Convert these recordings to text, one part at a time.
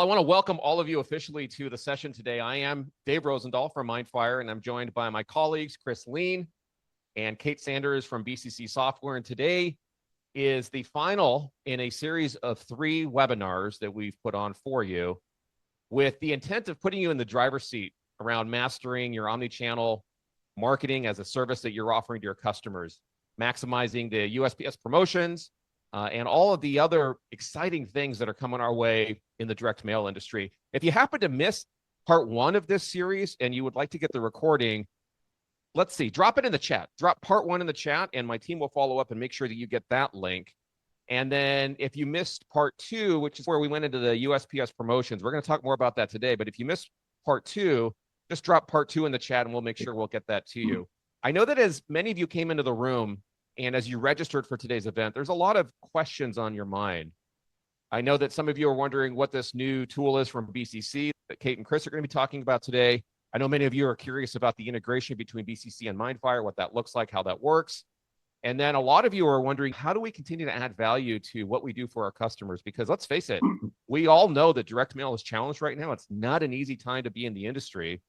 I want to welcome all of you officially to the session today. I am Dave Rosendahl from MindFire, and I'm joined by my colleagues, Chris Lien and Kate Sanders from BCC Software. And today is the final in a series of 3 webinars that we've put on for you with the intent of putting you in the driver's seat around mastering your omnichannel marketing as a service that you're offering to your customers, maximizing the USPS promotions, and all of the other exciting things that are coming our way in the direct mail industry. If you happen to miss part 1 of this series and you would like to get the recording, let's see, drop it in the chat. Drop part 1 in the chat and my team will follow up and make sure that you get that link. And then if you missed part 2, which is where we went into the USPS promotions, we're going to talk more about that today. But if you missed part 2, just drop part 2 in the chat and we'll make sure we'll get that to you. I know that as many of you came into the room and as you registered for today's event, there's a lot of questions on your mind. I know that some of you are wondering what this new tool is from BCC that Kate and Chris are going to be talking about today. I know many of you are curious about the integration between BCC and MindFire, what that looks like, how that works. And then a lot of you are wondering, how do we continue to add value to what we do for our customers? Because let's face it, we all know that direct mail is challenged right now. It's not an easy time to be in the industry.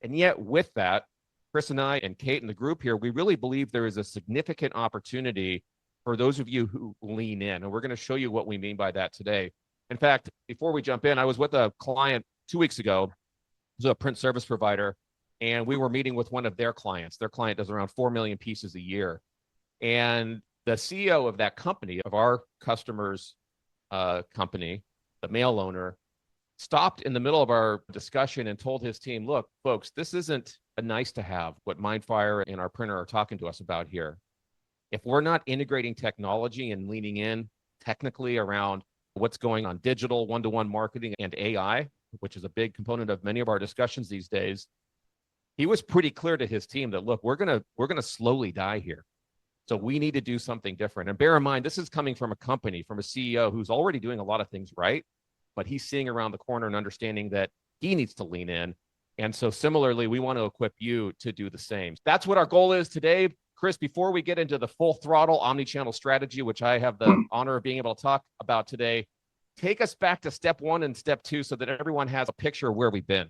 And yet with that, Chris and I and Kate and the group here, we really believe there is a significant opportunity for those of you who lean in. And we're going to show you what we mean by that today. In fact, before we jump in, I was with a client 2 weeks ago, who's a print service provider, and we were meeting with one of their clients. Their client does around 4 million pieces a year. And the CEO of that company, of our customer's company, the mail owner, stopped in the middle of our discussion and told his team, look, folks, this isn't a nice to have, what MindFire and our printer are talking to us about here. If we're not integrating technology and leaning in technically around what's going on digital, one-to-one marketing and AI, which is a big component of many of our discussions these days, he was pretty clear to his team that, look, we're gonna slowly die here. So we need to do something different. And bear in mind, this is coming from a company, from a CEO who's already doing a lot of things right, but he's seeing around the corner and understanding that he needs to lean in. And so similarly, we want to equip you to do the same. That's what our goal is today. Chris, before we get into the full throttle omnichannel strategy, which I have the honor of being able to talk about today, take us back to step 1 and step 2 so that everyone has a picture of where we've been.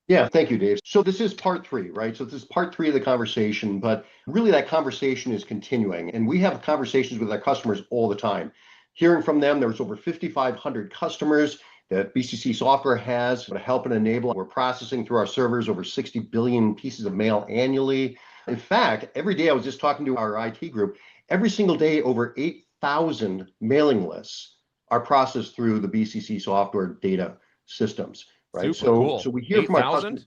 Yeah, thank you, Dave. So this is part 3, right? So this is part 3 of the conversation, but really that conversation is continuing. And we have conversations with our customers all the time. Hearing from them, there's over 5,500 customers that BCC Software has to help and enable. We're processing through our servers over 60 billion pieces of mail annually. In fact, every day I was just talking to our IT group, every single day over 8,000 mailing lists are processed through the BCC Software data systems, right? Super cool. So we hear from our customers,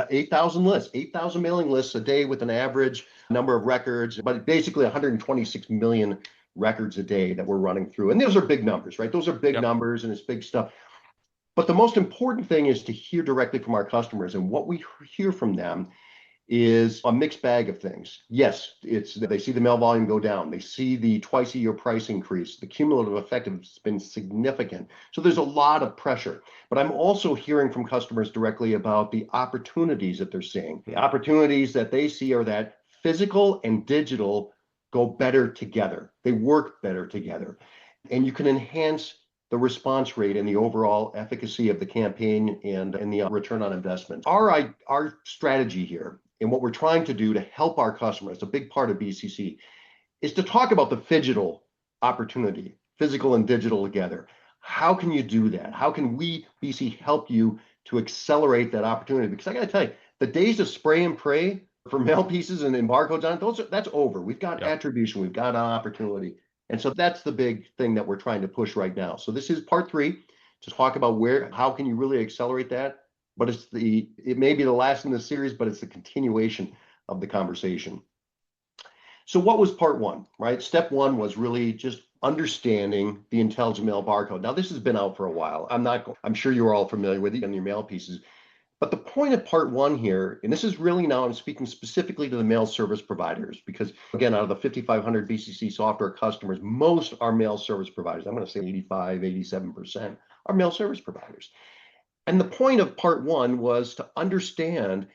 8,000 lists, 8,000 mailing lists a day with an average number of records, but basically 126 million records a day that we're running through. And those are big numbers, right? Those are big numbers and it's big stuff. But the most important thing is to hear directly from our customers. And what we hear from them is a mixed bag of things. Yes, they see the mail volume go down. They see the twice-a-year price increase. The cumulative effect has been significant. So there's a lot of pressure. But I'm also hearing from customers directly about the opportunities that they're seeing. The opportunities that they see are that physical and digital go better together. They work better together. And you can enhance the response rate and the overall efficacy of the campaign and the return on investment. Our strategy here and what we're trying to do to help our customers, a big part of BCC, is to talk about the phygital opportunity, physical and digital together. How can you do that? How can we, BC, help you to accelerate that opportunity? Because I got to tell you, the days of spray and pray for mail pieces and barcodes on, that's over. We've got attribution, we've got an opportunity. And so that's the big thing that we're trying to push right now. So this is part 3 to talk about how can you really accelerate that? But it may be the last in the series, but it's the continuation of the conversation. So what was part 1, right? Step 1 was really just understanding the intelligent mail barcode. Now this has been out for a while. I'm sure you're all familiar with it on your mail pieces. But the point of part 1 here, and this is really now I'm speaking specifically to the mail service providers, because again, out of the 5,500 BCC Software customers, most are mail service providers. I'm going to say 85, 87% are mail service providers. And the point of part 1 was to understand,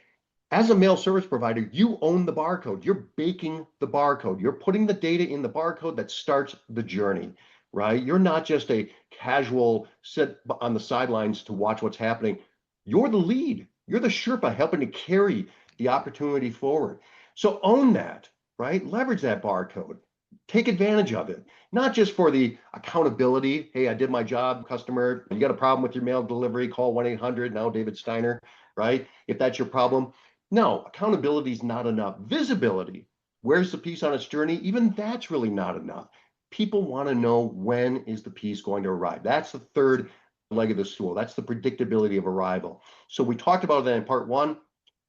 as a mail service provider, you own the barcode. You're baking the barcode. You're putting the data in the barcode that starts the journey, right? You're not just a casual sit on the sidelines to watch what's happening. You're the lead. You're the Sherpa helping to carry the opportunity forward. So own that, right? Leverage that barcode. Take advantage of it, not just for the accountability. Hey, I did my job, customer. You got a problem with your mail delivery, call 1-800, now David Steiner, right? If that's your problem. No, accountability is not enough. Visibility. Where's the piece on its journey? Even that's really not enough. People want to know, when is the piece going to arrive? That's the third leg of the stool. That's the predictability of arrival. So we talked about that in part one.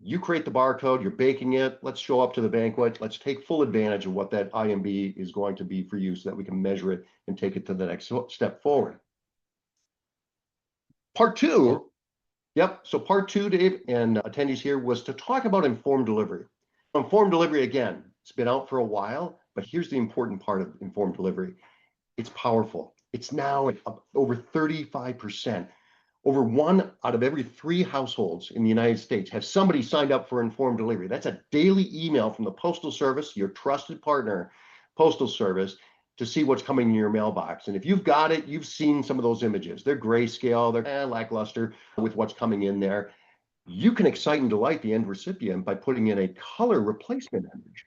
You create the barcode, you're baking it. Let's show up to the banquet. Let's take full advantage of what that IMB is going to be for you so that we can measure it and take it to the next step forward. Part two, yep. So part two, Dave, and attendees here, was to talk about informed delivery. Informed delivery, again, it's been out for a while, but here's the important part of informed delivery. It's powerful. It's now at over 35%. Over 1 out of every 3 households in the United States have somebody signed up for informed delivery. That's a daily email from the Postal Service, your trusted partner, Postal Service, to see what's coming in your mailbox. And if you've got it, you've seen some of those images. They're grayscale, they're lackluster with what's coming in there. You can excite and delight the end recipient by putting in a color replacement image.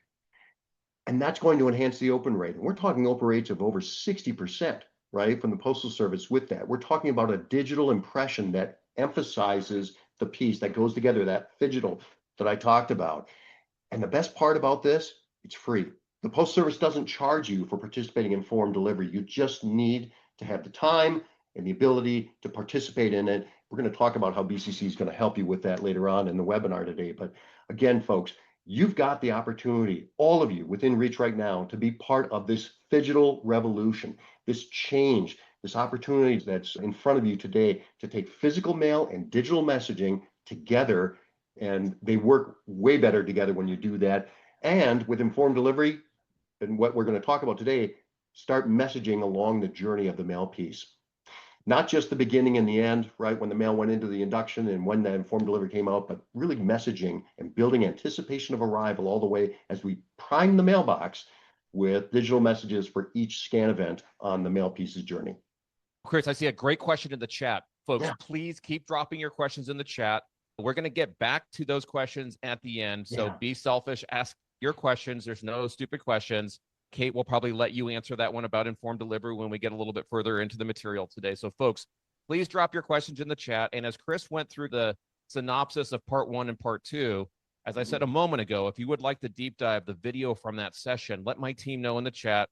And that's going to enhance the open rate. And we're talking open rates of over 60%. Right, from the Postal Service with that. We're talking about a digital impression that emphasizes the piece that goes together, that digital that I talked about. And the best part about this, it's free. The Postal Service doesn't charge you for participating in informed delivery. You just need to have the time and the ability to participate in it. We're going to talk about how BCC is going to help you with that later on in the webinar today. But again, folks, you've got the opportunity, all of you within reach right now, to be part of this digital revolution, this change, this opportunity that's in front of you today to take physical mail and digital messaging together. And they work way better together when you do that. And with informed delivery, and what we're going to talk about today, start messaging along the journey of the mail piece. Not just the beginning and the end, right, when the mail went into the induction and when that informed delivery came out, but really messaging and building anticipation of arrival all the way as we prime the mailbox with digital messages for each scan event on the mail piece's journey. Chris, I see a great question in the chat. Folks, Yeah. Please keep dropping your questions in the chat. We're going to get back to those questions at the end. So Be selfish, ask your questions. There's no stupid questions. Kate will probably let you answer that one about informed delivery when we get a little bit further into the material today. So folks, please drop your questions in the chat. And as Chris went through the synopsis of part one and part two, as I said a moment ago, if you would like to deep dive the video from that session, let my team know in the chat,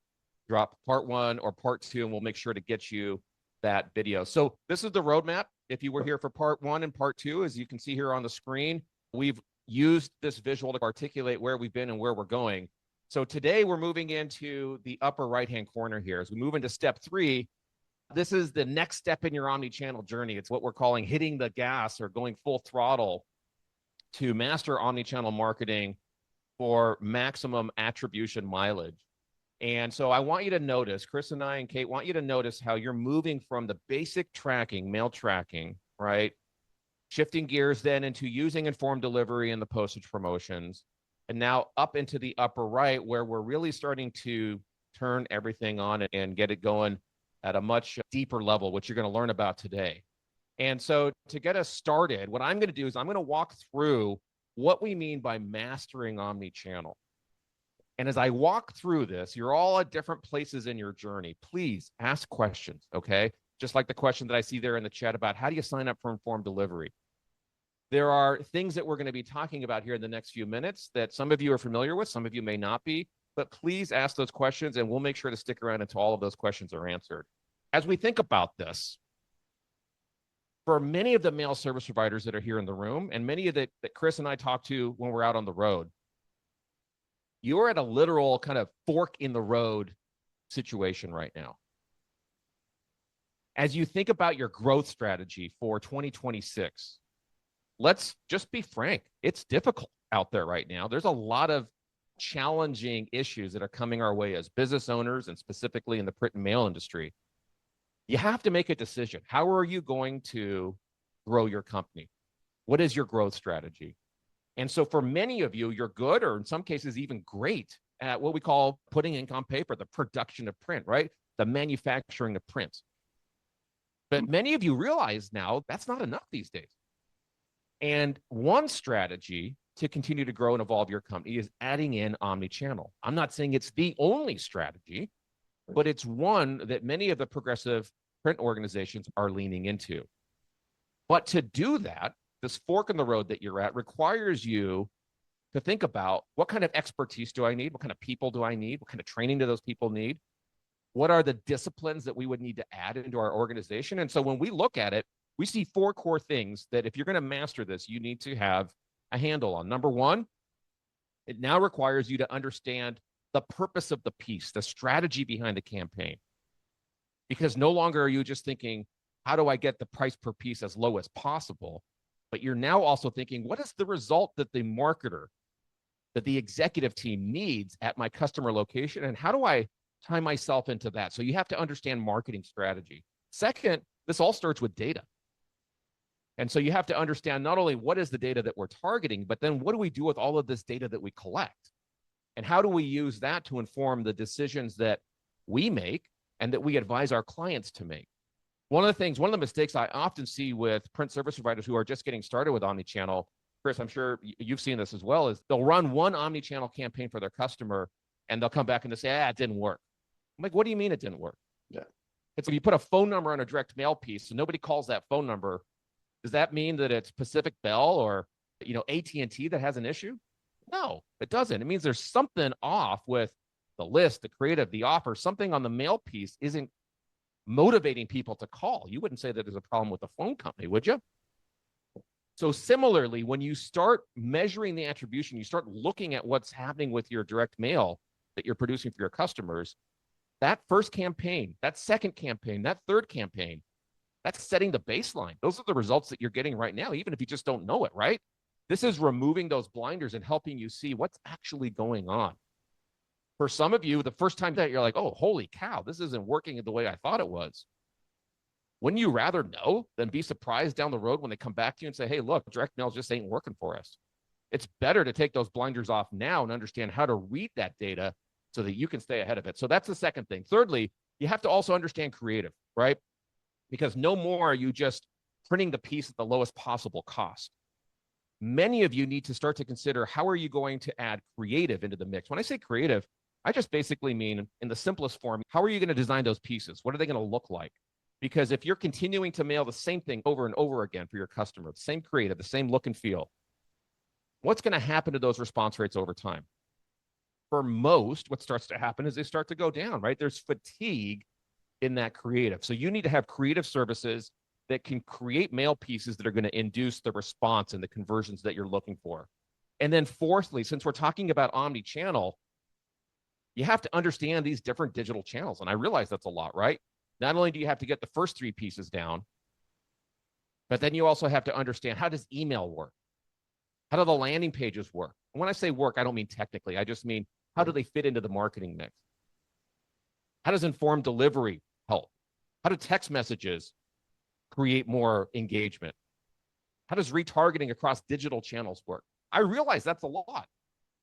drop part one or part two, and we'll make sure to get you that video. So this is the roadmap. If you were here for part one and part two, as you can see here on the screen, we've used this visual to articulate where we've been and where we're going. So today we're moving into the upper right-hand corner here. As we move into step three, this is the next step in your omni-channel journey. It's what we're calling hitting the gas or going full throttle to master omni-channel marketing for maximum attribution mileage. And so I want you to notice, Chris and I and Kate want you to notice how you're moving from the basic tracking, mail tracking, right? Shifting gears then into using informed delivery and the postage promotions. And now up into the upper right, where we're really starting to turn everything on and get it going at a much deeper level, which you're going to learn about today. And so to get us started, what I'm going to do is I'm going to walk through what we mean by mastering omni-channel. And as I walk through this, you're all at different places in your journey. Please ask questions, okay? Just like the question that I see there in the chat about how do you sign up for informed delivery? There are things that we're going to be talking about here in the next few minutes that some of you are familiar with, some of you may not be, but please ask those questions and we'll make sure to stick around until all of those questions are answered. As we think about this, for many of the mail service providers that are here in the room and many of that Chris and I talk to when we're out on the road, you're at a literal kind of fork in the road situation right now. As you think about your growth strategy for 2026, let's just be frank. It's difficult out there right now. There's a lot of challenging issues that are coming our way as business owners and specifically in the print and mail industry. You have to make a decision. How are you going to grow your company? What is your growth strategy? And so for many of you, you're good, or in some cases even great, at what we call putting ink on paper, the production of print, right? The manufacturing of print. But many of you realize now that's not enough these days. And one strategy to continue to grow and evolve your company is adding in omnichannel. I'm not saying it's the only strategy, but it's one that many of the progressive print organizations are leaning into. But to do that, this fork in the road that you're at requires you to think about, what kind of expertise do I need? What kind of people do I need? What kind of training do those people need? What are the disciplines that we would need to add into our organization? And so when we look at it, we see 4 core things that if you're going to master this, you need to have a handle on. Number one, it now requires you to understand the purpose of the piece, the strategy behind the campaign. Because no longer are you just thinking, how do I get the price per piece as low as possible? But you're now also thinking, what is the result that the marketer, that the executive team needs at my customer location? And how do I tie myself into that? So you have to understand marketing strategy. Second, this all starts with data. And so you have to understand not only what is the data that we're targeting, but then what do we do with all of this data that we collect? And how do we use that to inform the decisions that we make and that we advise our clients to make? One of the mistakes I often see with print service providers who are just getting started with omnichannel, Chris, I'm sure you've seen this as well, is they'll run one omnichannel campaign for their customer and they'll come back and they'll say, it didn't work. I'm like, what do you mean it didn't work? Yeah. It's like you put a phone number on a direct mail piece, so nobody calls that phone number. Does that mean that it's Pacific Bell or AT&T that has an issue? No, it doesn't. It means there's something off with the list, the creative, the offer. Something on the mail piece isn't motivating people to call. You wouldn't say that there's a problem with the phone company, would you? So similarly, when you start measuring the attribution, you start looking at what's happening with your direct mail that you're producing for your customers, that first campaign, that second campaign, that third campaign, that's setting the baseline. Those are the results that you're getting right now, even if you just don't know it, right? This is removing those blinders and helping you see what's actually going on. For some of you, the first time that you're like, oh, holy cow, this isn't working the way I thought it was. Wouldn't you rather know than be surprised down the road when they come back to you and say, hey, look, direct mail just ain't working for us? It's better to take those blinders off now and understand how to read that data so that you can stay ahead of it. So that's the second thing. Thirdly, you have to also understand creative, right? Because no more are you just printing the piece at the lowest possible cost. Many of you need to start to consider, how are you going to add creative into the mix? When I say creative, I just basically mean, in the simplest form, how are you going to design those pieces? What are they going to look like? Because if you're continuing to mail the same thing over and over again for your customer, the same creative, the same look and feel, what's going to happen to those response rates over time? For most, what starts to happen is they start to go down, right? There's fatigue in that creative. So you need to have creative services that can create mail pieces that are going to induce the response and the conversions that you're looking for. And then fourthly, since we're talking about omni-channel, you have to understand these different digital channels. And I realize that's a lot, right? Not only do you have to get the first 3 pieces down, but then you also have to understand, how does email work? How do the landing pages work? And when I say work, I don't mean technically. I just mean, how do they fit into the marketing mix? How does informed delivery help? How do text messages create more engagement? How does retargeting across digital channels work? I realize that's a lot.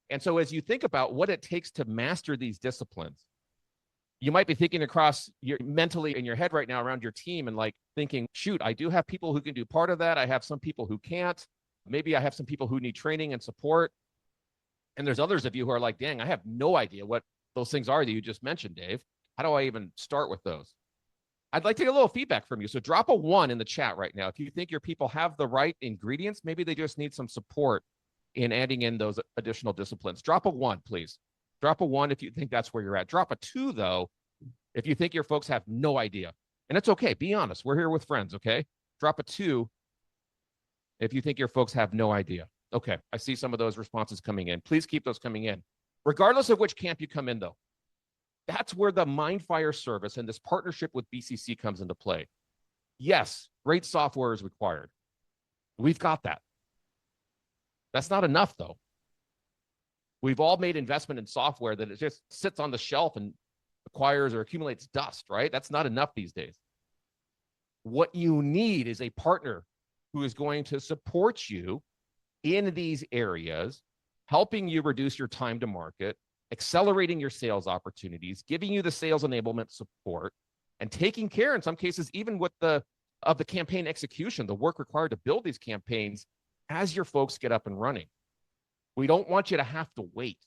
And so as you think about what it takes to master these disciplines, you might be thinking across your mentally in your head right now around your team and like thinking, shoot, I do have people who can do part of that. I have some people who can't. Maybe I have some people who need training and support. And there's others of you who are like, dang, I have no idea what those things are that you just mentioned, Dave. How do I even start with those? I'd like to get a little feedback from you. So drop a 1 in the chat right now. If you think your people have the right ingredients, maybe they just need some support in adding in those additional disciplines. Drop a 1, please. Drop a 1 if you think that's where you're at. Drop a 2, though, if you think your folks have no idea. And it's okay. Be honest. We're here with friends, okay? Drop a 2 if you think your folks have no idea. Okay, I see some of those responses coming in. Please keep those coming in. Regardless of which camp you come in, though, that's where the MindFire service and this partnership with BCC comes into play. Yes, great software is required. We've got that. That's not enough, though. We've all made investment in software that it just sits on the shelf and acquires or accumulates dust, right? That's not enough these days. What you need is a partner who is going to support you in these areas, helping you reduce your time to market, accelerating your sales opportunities, giving you the sales enablement support, and taking care, in some cases, even with the of the campaign execution, the work required to build these campaigns as your folks get up and running. We don't want you to have to wait,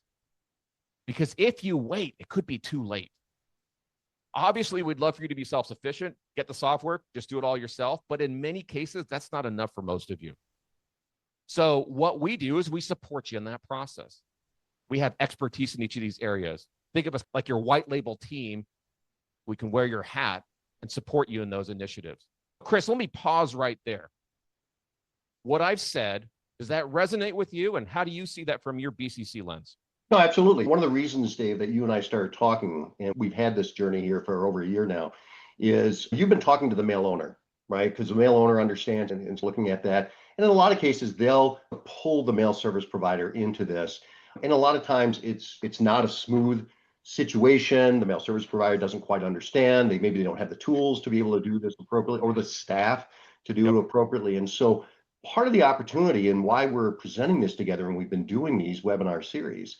because if you wait, it could be too late. Obviously, we'd love for you to be self-sufficient, get the software, just do it all yourself. But in many cases, that's not enough for most of you. So what we do is we support you in that process. We have expertise in each of these areas. Think of us like your white label team. We can wear your hat and support you in those initiatives. Chris, let me pause right there. What I've said, does that resonate with you? And how do you see that from your BCC lens? No, absolutely. One of the reasons, Dave, that you and I started talking, and we've had this journey here for over a year now, is you've been talking to the mail owner, right? Because the mail owner understands and is looking at that. And in a lot of cases, they'll pull the mail service provider into this. And a lot of times it's not a smooth situation. The mail service provider doesn't quite understand. Maybe they don't have the tools to be able to do this appropriately, or the staff to do it appropriately. And so part of the opportunity and why we're presenting this together, and we've been doing these webinar series,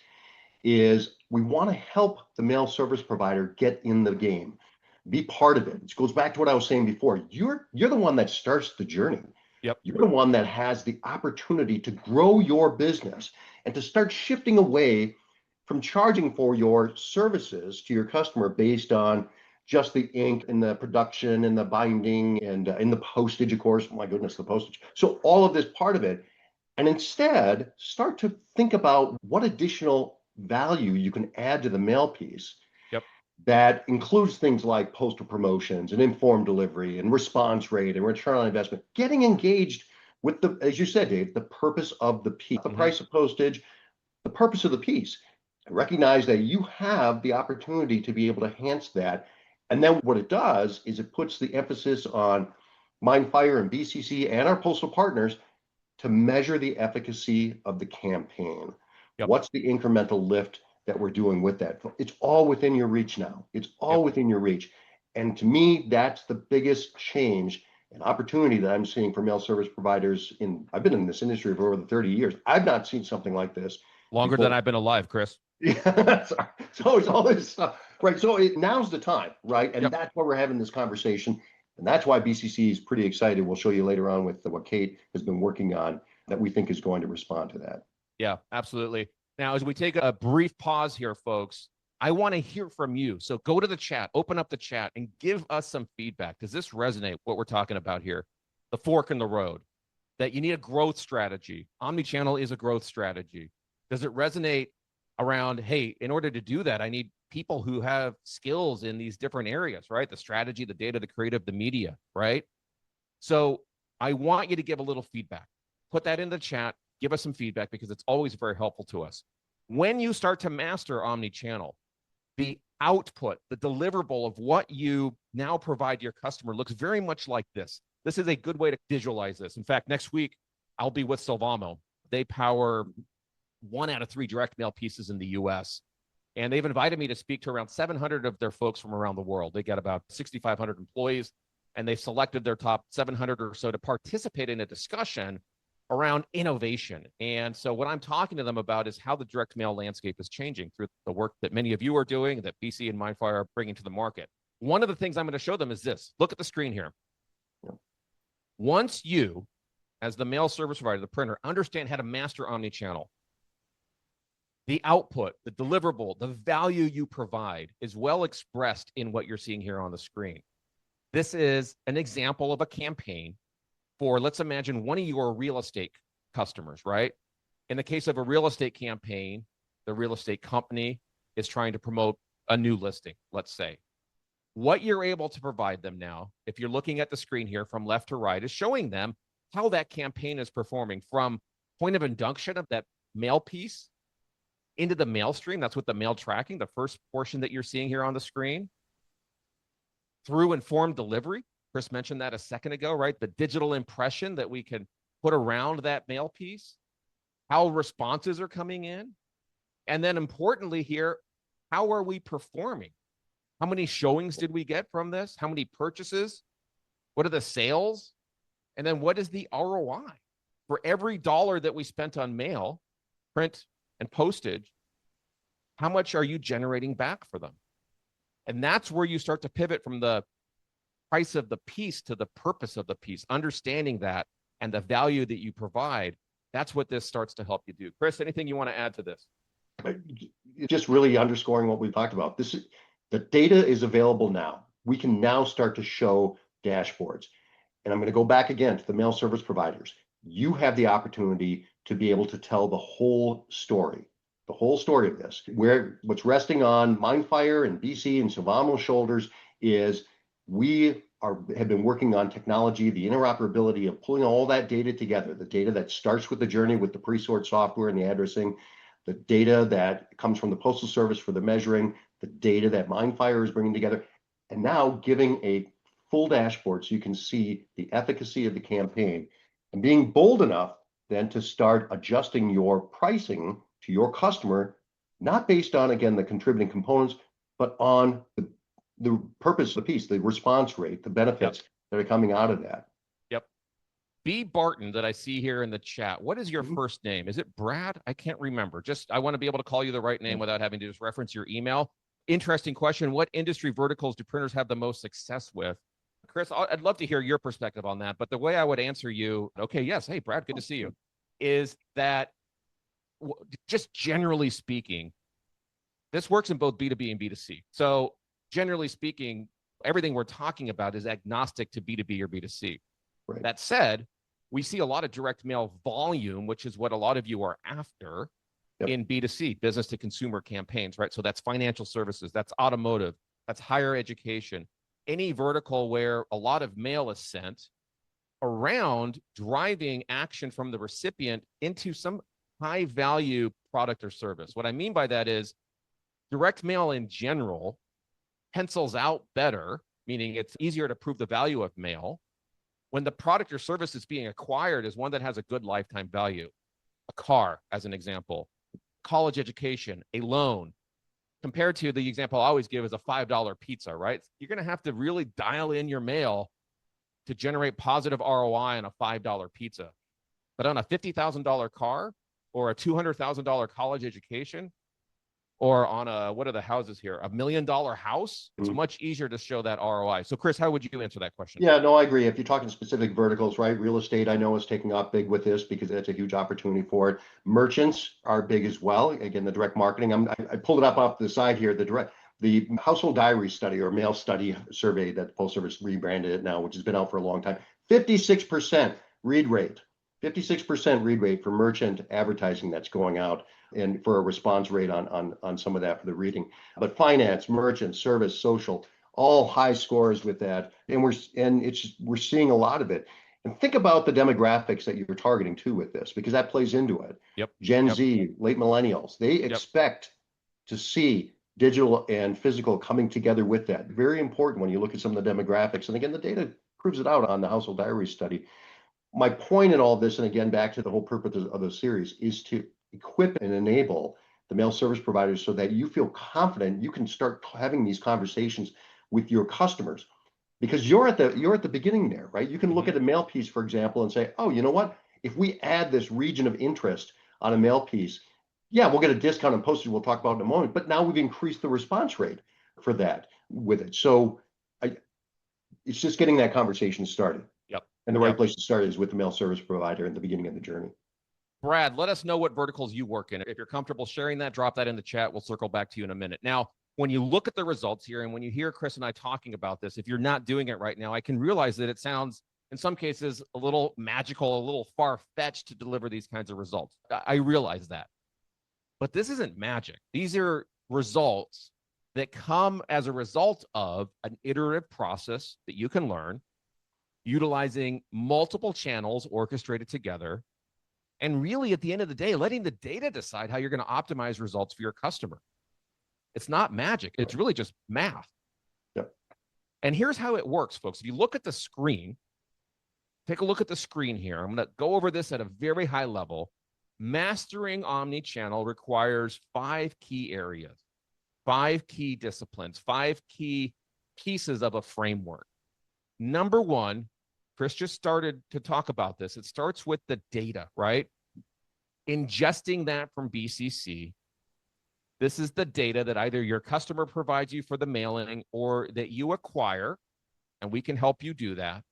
is we want to help the mail service provider get in the game, be part of it. It goes back to what I was saying before. You're the one that starts the journey. Yep. You're the one that has the opportunity to grow your business and to start shifting away from charging for your services to your customer based on just the ink and the production and the binding and in the postage, of course. Oh my goodness, the postage. So all of this part of it. And instead, start to think about what additional value you can add to the mail piece. Yep. That includes things like postal promotions and informed delivery and response rate and return on investment. Getting engaged with the, as you said, Dave, the purpose of the piece, the price of postage, the purpose of the piece. And recognize that you have the opportunity to be able to enhance that. And then what it does is it puts the emphasis on MindFire and BCC and our postal partners to measure the efficacy of the campaign. Yep. What's the incremental lift that we're doing with that? It's all within your reach now. It's all within your reach. And to me, that's the biggest change and opportunity that I'm seeing for mail service providers. I've been in this industry for over 30 years. I've not seen something like this. Longer than I've been alive, Chris. Yeah. So it's all this stuff, right? So now's the time, right? And that's why we're having this conversation. And that's why BCC is pretty excited. We'll show you later on with what Kate has been working on that we think is going to respond to that. Yeah, absolutely. Now, as we take a brief pause here, folks, I want to hear from you. So go to the chat, open up the chat, and give us some feedback. Does this resonate, what we're talking about here? The fork in the road, that you need a growth strategy. Omnichannel is a growth strategy. Does it resonate around, hey, in order to do that, I need people who have skills in these different areas, right? The strategy, the data, the creative, the media, right? So I want you to give a little feedback. Put that in the chat. Give us some feedback, because it's always very helpful to us. When you start to master omnichannel, the output, the deliverable of what you now provide your customer looks very much like this. This is a good way to visualize this. In fact, next week, I'll be with Silvamo. They power 1 out of 3 direct mail pieces in the US. And they've invited me to speak to around 700 of their folks from around the world. They got about 6,500 employees, and they've selected their top 700 or so to participate in a discussion around innovation. And so what I'm talking to them about is how the direct mail landscape is changing through the work that many of you are doing, that BC and MindFire are bringing to the market. One of the things I'm going to show them is this. Look at the screen here. Once you, as the mail service provider, the printer, understand how to master omnichannel, the output, the deliverable, the value you provide is well expressed in what you're seeing here on the screen. This is an example of a campaign for, let's imagine, one of your real estate customers, right? In the case of a real estate campaign, the real estate company is trying to promote a new listing, let's say. What you're able to provide them now, if you're looking at the screen here from left to right, is showing them how that campaign is performing from point of induction of that mail piece into the mail stream. That's what the mail tracking, the first portion that you're seeing here on the screen, through informed delivery. Chris mentioned that a second ago, right? The digital impression that we can put around that mail piece, how responses are coming in. And then importantly here, how are we performing? How many showings did we get from this? How many purchases? What are the sales? And then what is the ROI? For every dollar that we spent on mail, print, and postage, how much are you generating back for them? And that's where you start to pivot from the price of the piece to the purpose of the piece, understanding that and the value that you provide. That's what this starts to help you do. Chris, anything you want to add to this? Just really underscoring what we've talked about. The data is available now. We can now start to show dashboards. And I'm going to go back again to the mail service providers. You have the opportunity to be able to tell the whole story of this. What's resting on MindFire and BC and Silvano's shoulders is have been working on technology, the interoperability of pulling all that data together, the data that starts with the journey with the pre-sort software and the addressing, the data that comes from the Postal Service for the measuring, the data that MindFire is bringing together, and now giving a full dashboard so you can see the efficacy of the campaign and being bold enough then to start adjusting your pricing to your customer, not based on, again, the contributing components, but on the purpose of the piece, the response rate, the benefits that are coming out of that. Yep. B. Barton that I see here in the chat. What is your first name? Is it Brad? I can't remember. I want to be able to call you the right name without having to just reference your email. Interesting question. What industry verticals do printers have the most success with? Chris, I'd love to hear your perspective on that. But the way I would answer you, okay, yes, hey, Brad, good to see you, is that just generally speaking, this works in both B2B and B2C. So generally speaking, everything we're talking about is agnostic to B2B or B2C. Right. That said, we see a lot of direct mail volume, which is what a lot of you are after in B2C, business to consumer campaigns, right? So that's financial services, that's automotive, that's higher education, any vertical where a lot of mail is sent around driving action from the recipient into some high value product or service. What I mean by that is direct mail in general pencils out better, meaning it's easier to prove the value of mail when the product or service that's being acquired is one that has a good lifetime value. A car, as an example, college education, a loan, compared to the example I always give is a $5 pizza, right? You're going to have to really dial in your mail to generate positive ROI on a $5 pizza. But on a $50,000 car or a $200,000 college education, or on what are the houses here? $1 million house, it's much easier to show that ROI. So Chris, how would you answer that question? Yeah, no, I agree. If you're talking specific verticals, right? Real estate, I know is taking off big with this because that's a huge opportunity for it. Merchants are big as well. Again, the direct marketing, I pulled it up off the side here. The household diary study or mail study survey that the Postal Service rebranded it now, which has been out for a long time, 56% read rate. 56% read rate for merchant advertising that's going out, and for a response rate on some of that for the reading. But finance, merchant, service, social, all high scores with that, and we're seeing a lot of it. And think about the demographics that you're targeting too with this, because that plays into it. Gen Z, late millennials, they expect to see digital and physical coming together with that. Very important when you look at some of the demographics. And again, the data proves it out on the household diary study. My point in all this, and again, back to the whole purpose of the series, is to equip and enable the mail service providers so that you feel confident you can start having these conversations with your customers, because you're at the beginning there, right? You can look at a mail piece, for example, and say, oh, you know what? If we add this region of interest on a mail piece, yeah, we'll get a discount on postage we'll talk about in a moment, but now we've increased the response rate for that with it. So it's just getting that conversation started. And the right place to start is with the mail service provider in the beginning of the journey. Brad, let us know what verticals you work in. If you're comfortable sharing that, drop that in the chat. We'll circle back to you in a minute. Now, when you look at the results here and when you hear Chris and I talking about this, if you're not doing it right now, I can realize that it sounds, in some cases, a little magical, a little far-fetched to deliver these kinds of results. I realize that. But this isn't magic. These are results that come as a result of an iterative process that you can learn, utilizing multiple channels orchestrated together, and really at the end of the day, letting the data decide how you're going to optimize results for your customer. It's not magic. It's really just math. And here's how it works, folks. If you look at the screen, take a look at the screen here. I'm going to go over this at a very high level. Mastering omnichannel requires 5 key areas, 5 key disciplines, 5 key pieces of a framework. Number one, Chris just started to talk about this. It starts with the data, right? Ingesting that from BCC. This is the data that either your customer provides you for the mailing or that you acquire and we can help you do that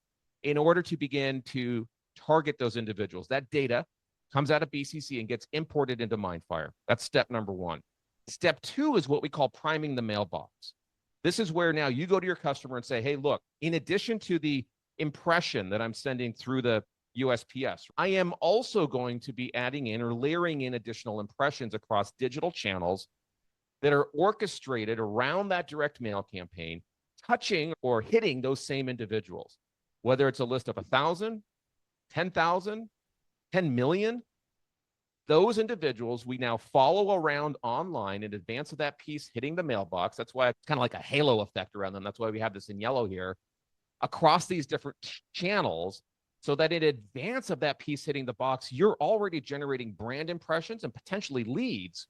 in order to begin to target those individuals. That data comes out of BCC and gets imported into MindFire. That's step number one. Step two is what we call priming the mailbox. This is where now you go to your customer and say, hey, look, in addition to the impression that I'm sending through the USPS, I am also going to be adding in or layering in additional impressions across digital channels that are orchestrated around that direct mail campaign, touching or hitting those same individuals, whether it's a list of 1,000, 10,000, 10 million. Those individuals we now follow around online in advance of that piece hitting the mailbox. That's why it's kind of like a halo effect around them. That's why we have this in yellow here across these different channels, so that in advance of that piece hitting the box, you're already generating brand impressions and potentially leads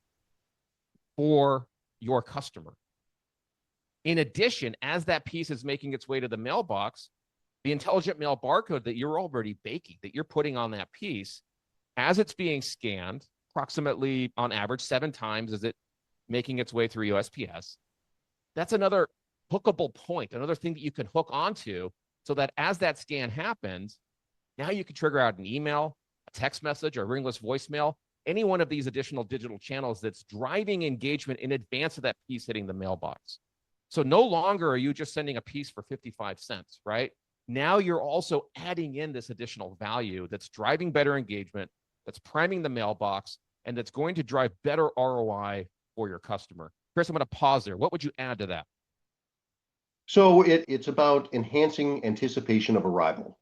for your customer. In addition, as that piece is making its way to the mailbox, the intelligent mail barcode that you're already baking, that you're putting on that piece, as it's being scanned, approximately on average 7 times as it making its way through USPS, that's another hookable point, another thing that you can hook onto, so that as that scan happens, now you can trigger out an email, a text message, or a ringless voicemail, any one of these additional digital channels that's driving engagement in advance of that piece hitting the mailbox. So no longer are you just sending a piece for 55 cents, right? Now you're also adding in this additional value that's driving better engagement, that's priming the mailbox, and that's going to drive better ROI for your customer. Chris, I'm going to pause there. What would you add to that? So it's about enhancing anticipation of arrival,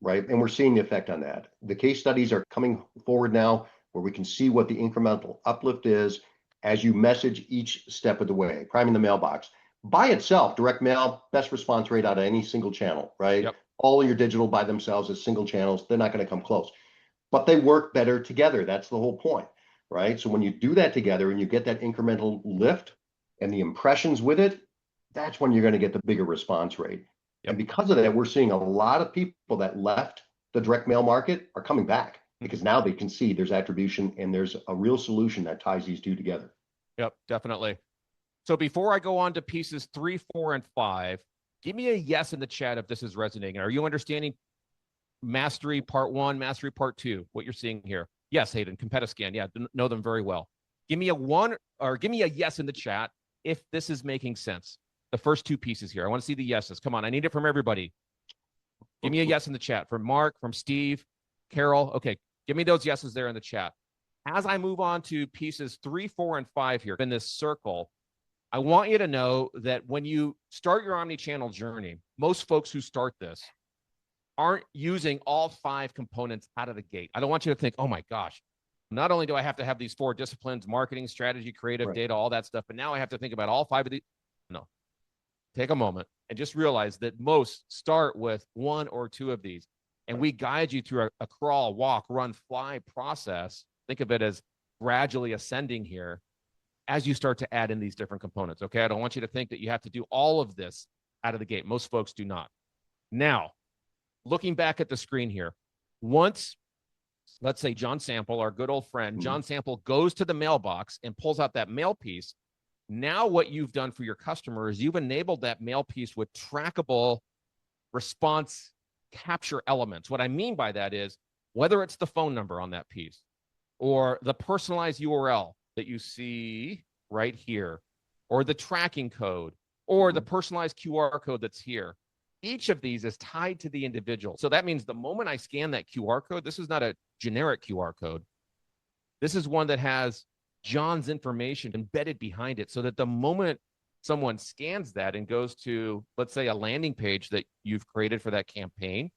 right? And we're seeing the effect on that. The case studies are coming forward now where we can see what the incremental uplift is as you message each step of the way. Priming the mailbox. By itself, direct mail, best response rate out of any single channel, right? Yep. All of your digital by themselves as single channels, they're not going to come close. But they work better together. That's the whole point, right? So when you do that together and you get that incremental lift and the impressions with it, that's when you're going to get the bigger response rate. Yep. And because of that, we're seeing a lot of people that left the direct mail market are coming back because now they can see there's attribution and there's a real solution that ties these two together. Yep, definitely. So before I go on to pieces 3, 4, and 5, give me a yes in the chat if this is resonating. Are you understanding Mastery Part 1, Mastery Part 2, what you're seeing here? Yes, Hayden, Competiscan. Yeah, know them very well. Give me a 1 or give me a yes in the chat if this is making sense. The first 2 pieces here. I want to see the yeses. Come on, I need it from everybody. Give me a yes in the chat from Mark, from Steve, Carol. Okay, give me those yeses there in the chat. As I move on to pieces 3, 4, and 5 here in this circle, I want you to know that when you start your omni-channel journey, most folks who start this aren't using all 5 components out of the gate. I don't want you to think, oh my gosh, not only do I have to have these 4 disciplines, marketing, strategy, creative, data, all that stuff, but now I have to think about all 5 of these. No. Take a moment and just realize that most start with 1 or 2 of these. And we guide you through a crawl, walk, run, fly process. Think of it as gradually ascending here as you start to add in these different components. Okay, I don't want you to think that you have to do all of this out of the gate. Most folks do not. Now, looking back at the screen here, once, let's say John Sample, our good old friend, John Sample goes to the mailbox and pulls out that mail piece. Now what you've done for your customer is you've enabled that mail piece with trackable response capture elements. What I mean by that is whether it's the phone number on that piece or the personalized URL that you see right here, or the tracking code, or the personalized QR code that's here. Each of these is tied to the individual. So that means the moment I scan that QR code, this is not a generic QR code. This is one that has John's information embedded behind it, so that the moment someone scans that and goes to, let's say, a landing page that you've created for that campaign,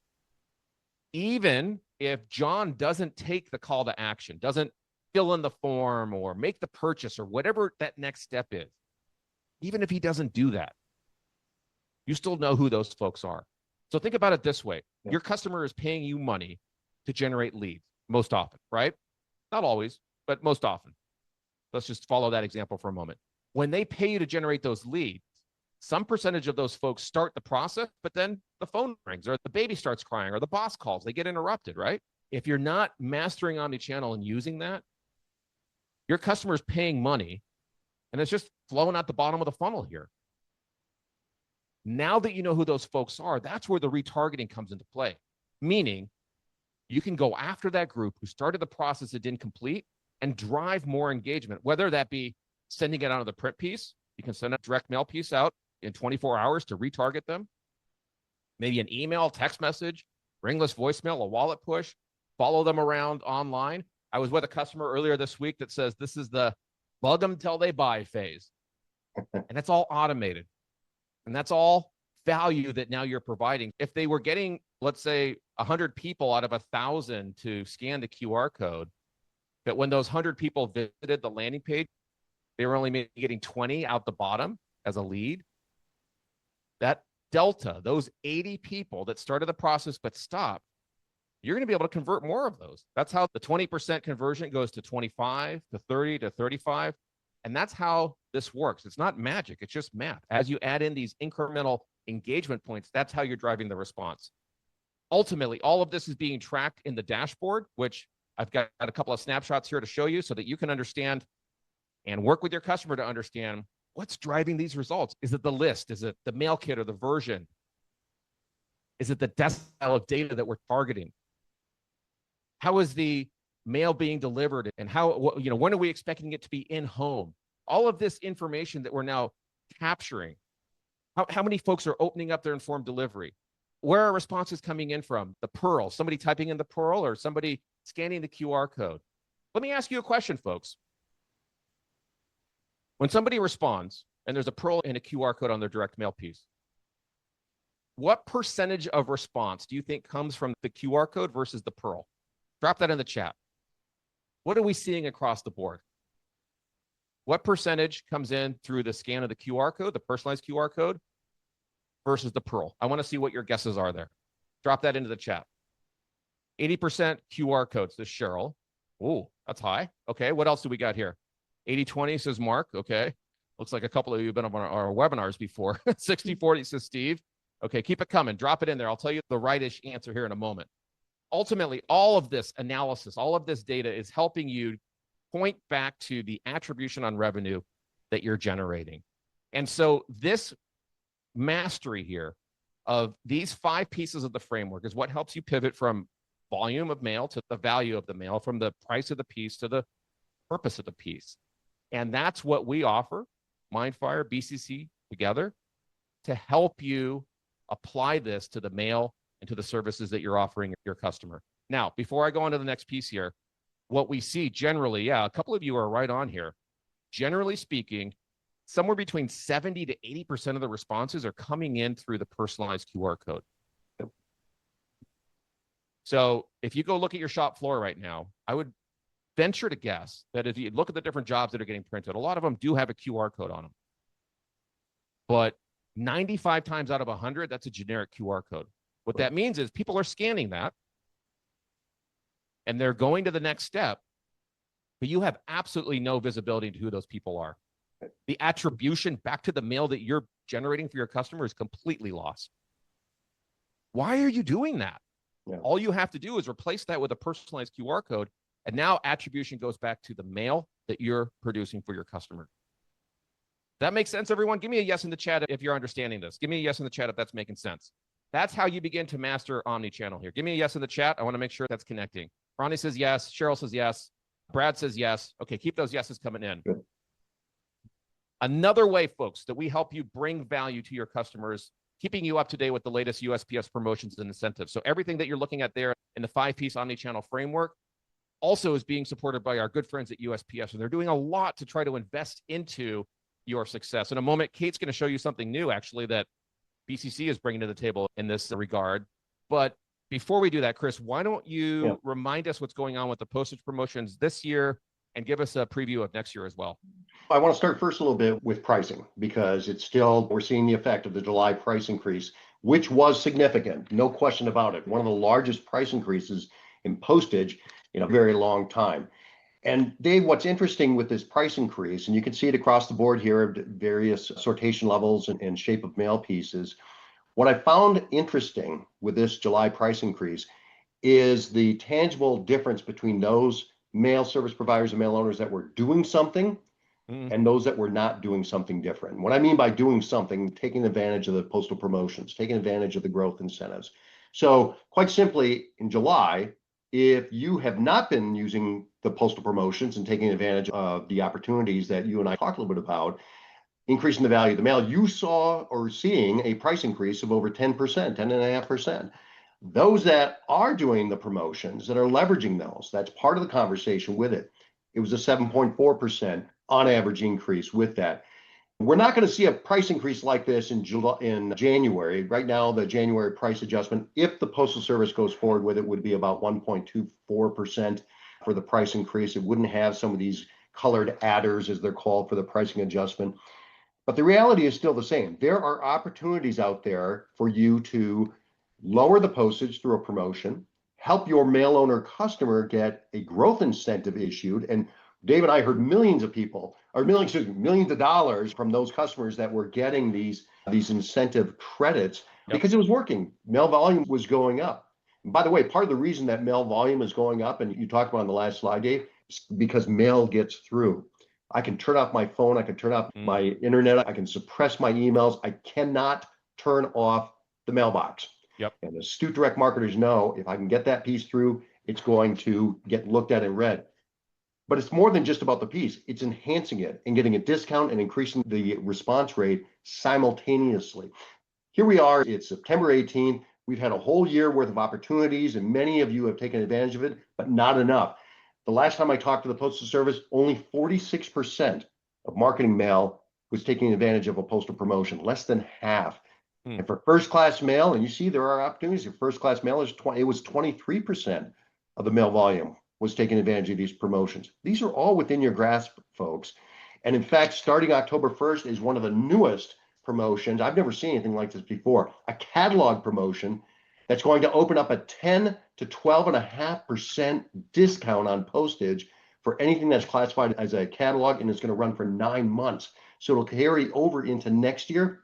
even if John doesn't take the call to action, doesn't fill in the form or make the purchase or whatever that next step is, even if he doesn't do that, you still know who those folks are. So think about it this way. Your customer is paying you money to generate leads most often, right? Not always, but most often. Let's just follow that example for a moment. When they pay you to generate those leads, some percentage of those folks start the process, but then the phone rings or the baby starts crying or the boss calls, they get interrupted, right? If you're not mastering omnichannel and using that, your customer is paying money and it's just flowing out the bottom of the funnel here. Now that you know who those folks are, that's where the retargeting comes into play. Meaning, you can go after that group who started the process that didn't complete and drive more engagement, whether that be sending it out of the print piece. You can send a direct mail piece out in 24 hours to retarget them. Maybe an email, text message, ringless voicemail, a wallet push, follow them around online. I was with a customer earlier this week that says this is the bug them till they buy phase. And that's all automated. And that's all value that now you're providing. If they were getting, let's say, 100 people out of 1,000 to scan the QR code, but when those 100 people visited the landing page, they were only getting 20 out the bottom as a lead. That delta, those 80 people that started the process but stopped, you're going to be able to convert more of those. That's how the 20% conversion goes to 25, to 30, to 35. And that's how this works. It's not magic. It's just math. As you add in these incremental engagement points, that's how you're driving the response. Ultimately, all of this is being tracked in the dashboard, which I've got a couple of snapshots here to show you so that you can understand and work with your customer to understand what's driving these results. Is it the list? Is it the mail kit or the version? Is it the decile of data that we're targeting? How is the mail being delivered, and how, when are we expecting it to be in home? All of this information that we're now capturing. How many folks are opening up their informed delivery? Where are responses coming in from? The Pearl, somebody typing in the Pearl or somebody scanning the QR code? Let me ask you a question, folks. When somebody responds and there's a Pearl and a QR code on their direct mail piece, what percentage of response do you think comes from the QR code versus the Pearl? Drop that in the chat. What are we seeing across the board? What percentage comes in through the scan of the QR code, the personalized QR code, versus the Pearl? I want to see what your guesses are there. Drop that into the chat. 80% QR codes, says Cheryl. Ooh, that's high. Okay, what else do we got here? 80-20 says Mark. Okay, looks like a couple of you have been on our webinars before. 60-40 says Steve. Okay, keep it coming. Drop it in there. I'll tell you the rightish answer here in a moment. Ultimately, all of this analysis, all of this data is helping you point back to the attribution on revenue that you're generating. And so this mastery here of these 5 pieces of the framework is what helps you pivot from volume of mail to the value of the mail, from the price of the piece to the purpose of the piece. And that's what we offer, MindFire, BCC together, to help you apply this to the mail and to the services that you're offering your customer. Now, before I go on to the next piece here, what we see generally, a couple of you are right on here. Generally speaking, somewhere between 70 to 80% of the responses are coming in through the personalized QR code. Yep. So if you go look at your shop floor right now, I would venture to guess that if you look at the different jobs that are getting printed, a lot of them do have a QR code on them. But 95 times out of 100, that's a generic QR code. What that means is people are scanning that and they're going to the next step, but you have absolutely no visibility into who those people are. The attribution back to the mail that you're generating for your customer is completely lost. Why are you doing that? Yeah. All you have to do is replace that with a personalized QR code, and now attribution goes back to the mail that you're producing for your customer. That makes sense, everyone? Give me a yes in the chat if you're understanding this. Give me a yes in the chat if that's making sense. That's how you begin to master omni-channel here. Give me a yes in the chat. I want to make sure that's connecting. Ronnie says yes. Cheryl says yes. Brad says yes. Okay, keep those yeses coming in. Good. Another way, folks, that we help you bring value to your customers, keeping you up to date with the latest USPS promotions and incentives. So everything that you're looking at there in the 5-piece omni-channel framework also is being supported by our good friends at USPS, and they're doing a lot to try to invest into your success. In a moment, Kate's going to show you something new, actually, that BCC is bringing to the table in this regard. But before we do that, Chris, why don't you remind us what's going on with the postage promotions this year and give us a preview of next year as well? I want to start first a little bit with pricing, because it's still, we're seeing the effect of the July price increase, which was significant, no question about it. One of the largest price increases in postage in a very long time. And Dave, what's interesting with this price increase, and you can see it across the board here, various sortation levels and shape of mail pieces. What I found interesting with this July price increase is the tangible difference between those mail service providers and mail owners that were doing something and those that were not doing something different. What I mean by doing something, taking advantage of the postal promotions, taking advantage of the growth incentives. So quite simply, in July, if you have not been using the postal promotions and taking advantage of the opportunities that you and I talked a little bit about, increasing the value of the mail, you saw or seeing a price increase of over 10%, 10.5%. Those that are doing the promotions, that are leveraging those, that's part of the conversation with it. It was a 7.4% on average increase with that. We're not going to see a price increase like this in January. Right now, the January price adjustment, if the Postal Service goes forward with it, would be about 1.24% for the price increase. It wouldn't have some of these colored adders, as they're called, for the pricing adjustment. But the reality is still the same. There are opportunities out there for you to lower the postage through a promotion, help your mail owner customer get a growth incentive issued. And Dave and I heard millions of dollars from those customers that were getting these incentive credits because it was working. Mail volume was going up. And by the way, part of the reason that mail volume is going up, and you talked about on the last slide, Dave, is because mail gets through. I can turn off my phone, I can turn off my internet, I can suppress my emails. I cannot turn off the mailbox. And astute direct marketers know if I can get that piece through, it's going to get looked at and read. But it's more than just about the piece. It's enhancing it and getting a discount and increasing the response rate simultaneously. Here we are, it's September 18th. We've had a whole year worth of opportunities, and many of you have taken advantage of it, but not enough. The last time I talked to the Postal Service, only 46% of marketing mail was taking advantage of a postal promotion, less than half. And for first-class mail, and you see there are opportunities. For first-class mail, it was 23% of the mail volume was taking advantage of these promotions. These are all within your grasp, folks. And in fact, starting October 1st is one of the newest promotions. I've never seen anything like this before. A catalog promotion that's going to open up a 10 to 12.5% discount on postage for anything that's classified as a catalog, and it's going to run for 9 months. So it'll carry over into next year.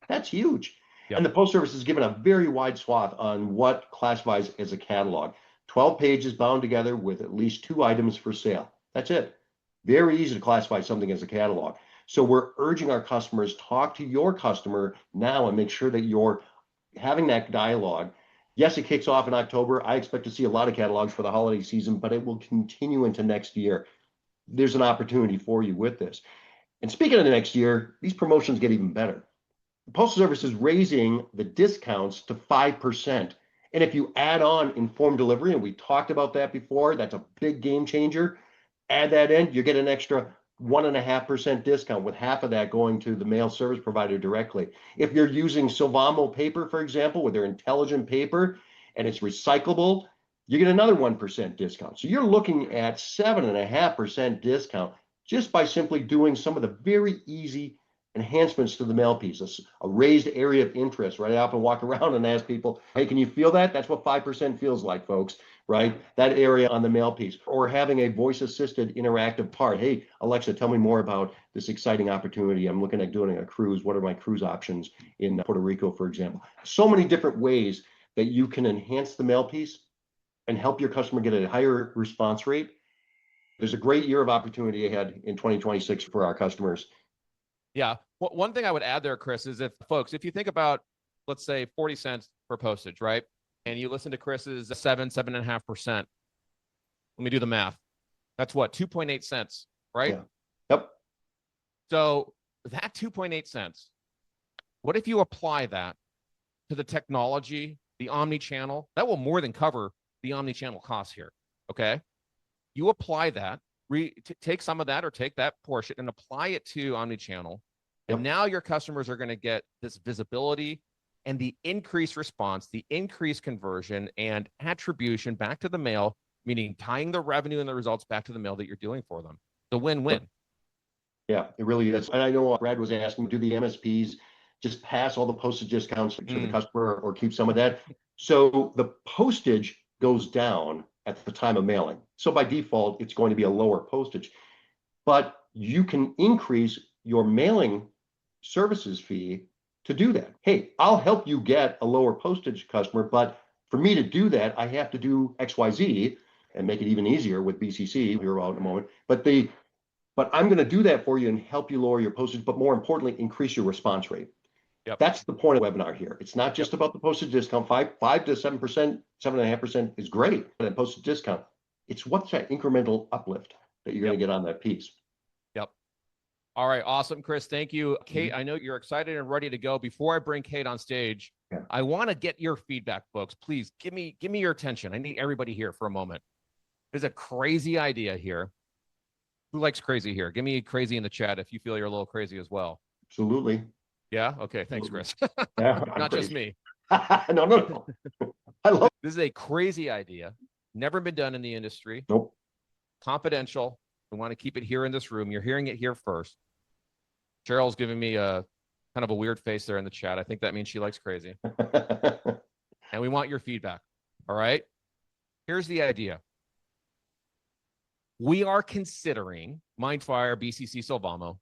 That's huge. And the Postal Service has given a very wide swath on what classifies as a catalog. 12 pages bound together with at least 2 items for sale. That's it. Very easy to classify something as a catalog. So we're urging our customers, talk to your customer now and make sure that you're having that dialogue. Yes, it kicks off in October. I expect to see a lot of catalogs for the holiday season, but it will continue into next year. There's an opportunity for you with this. And speaking of the next year, these promotions get even better. The Postal Service is raising the discounts to 5%. And if you add on informed delivery, and we talked about that before, that's a big game changer. Add that in, you get an extra 1.5% discount, with half of that going to the mail service provider directly. If you're using Silvamo paper, for example, with their intelligent paper, and it's recyclable, you get another 1% discount. So you're looking at 7.5% discount just by simply doing some of the very easy enhancements to the mail piece, a raised area of interest. Right? I often walk around and ask people, hey, can you feel that? That's what 5% feels like, folks, right? That area on the mail piece. Or having a voice-assisted interactive part. Hey, Alexa, tell me more about this exciting opportunity. I'm looking at doing a cruise. What are my cruise options in Puerto Rico, for example? So many different ways that you can enhance the mail piece and help your customer get a higher response rate. There's a great year of opportunity ahead in 2026 for our customers. Yeah. One thing I would add there, Chris, is if you think about, let's say 40 cents for postage, right? And you listen to Chris's 7.5%. Let me do the math. That's what, 2.8 cents, right? Yeah. Yep. So that 2.8 cents, what if you apply that to the technology, the OmniChannel? That will more than cover the OmniChannel costs here, okay? You apply that, take some of that or take that portion and apply it to OmniChannel. And now your customers are going to get this visibility and the increased response, the increased conversion and attribution back to the mail, meaning tying the revenue and the results back to the mail that you're doing for them. The win-win. Yeah, it really is. And I know Brad was asking, do the MSPs just pass all the postage discounts to the customer or keep some of that? So the postage goes down at the time of mailing. So by default, it's going to be a lower postage. But you can increase your mailing services fee to do that. Hey, I'll help you get a lower postage, customer, but for me to do that, I have to do XYZ and make it even easier with BCC. We're out in a moment. But but I'm going to do that for you and help you lower your postage, but more importantly, increase your response rate. Yep. That's the point of the webinar here. It's not just about the postage discount. 5 to 7%, 7.5% is great. And postage discount, it's what's that incremental uplift that you're going to get on that piece. Yep. All right. Awesome, Chris. Thank you. Kate, I know you're excited and ready to go. Before I bring Kate on stage, I want to get your feedback, folks. Please give me your attention. I need everybody here for a moment. There's a crazy idea here. Who likes crazy here? Give me crazy in the chat if you feel you're a little crazy as well. Absolutely. Yeah. Okay. Thanks, Chris. Yeah, Not just me. No. I love This is a crazy idea. Never been done in the industry. Nope. Confidential. We want to keep it here in this room. You're hearing it here first. Cheryl's giving me a kind of a weird face there in the chat. I think that means she likes crazy. And we want your feedback. All right. Here's the idea. We are considering MindFire, BCC Solvamo,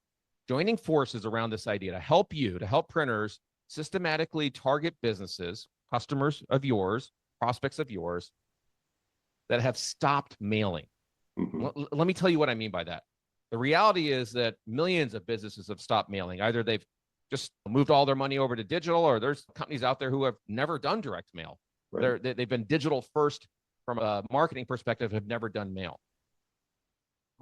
joining forces around this idea to help printers systematically target businesses, customers of yours, prospects of yours that have stopped mailing. Let me tell you what I mean by that. The reality is that millions of businesses have stopped mailing. Either they've just moved all their money over to digital, or there's companies out there who have never done direct mail. Right. They've been digital first from a marketing perspective, have never done mail.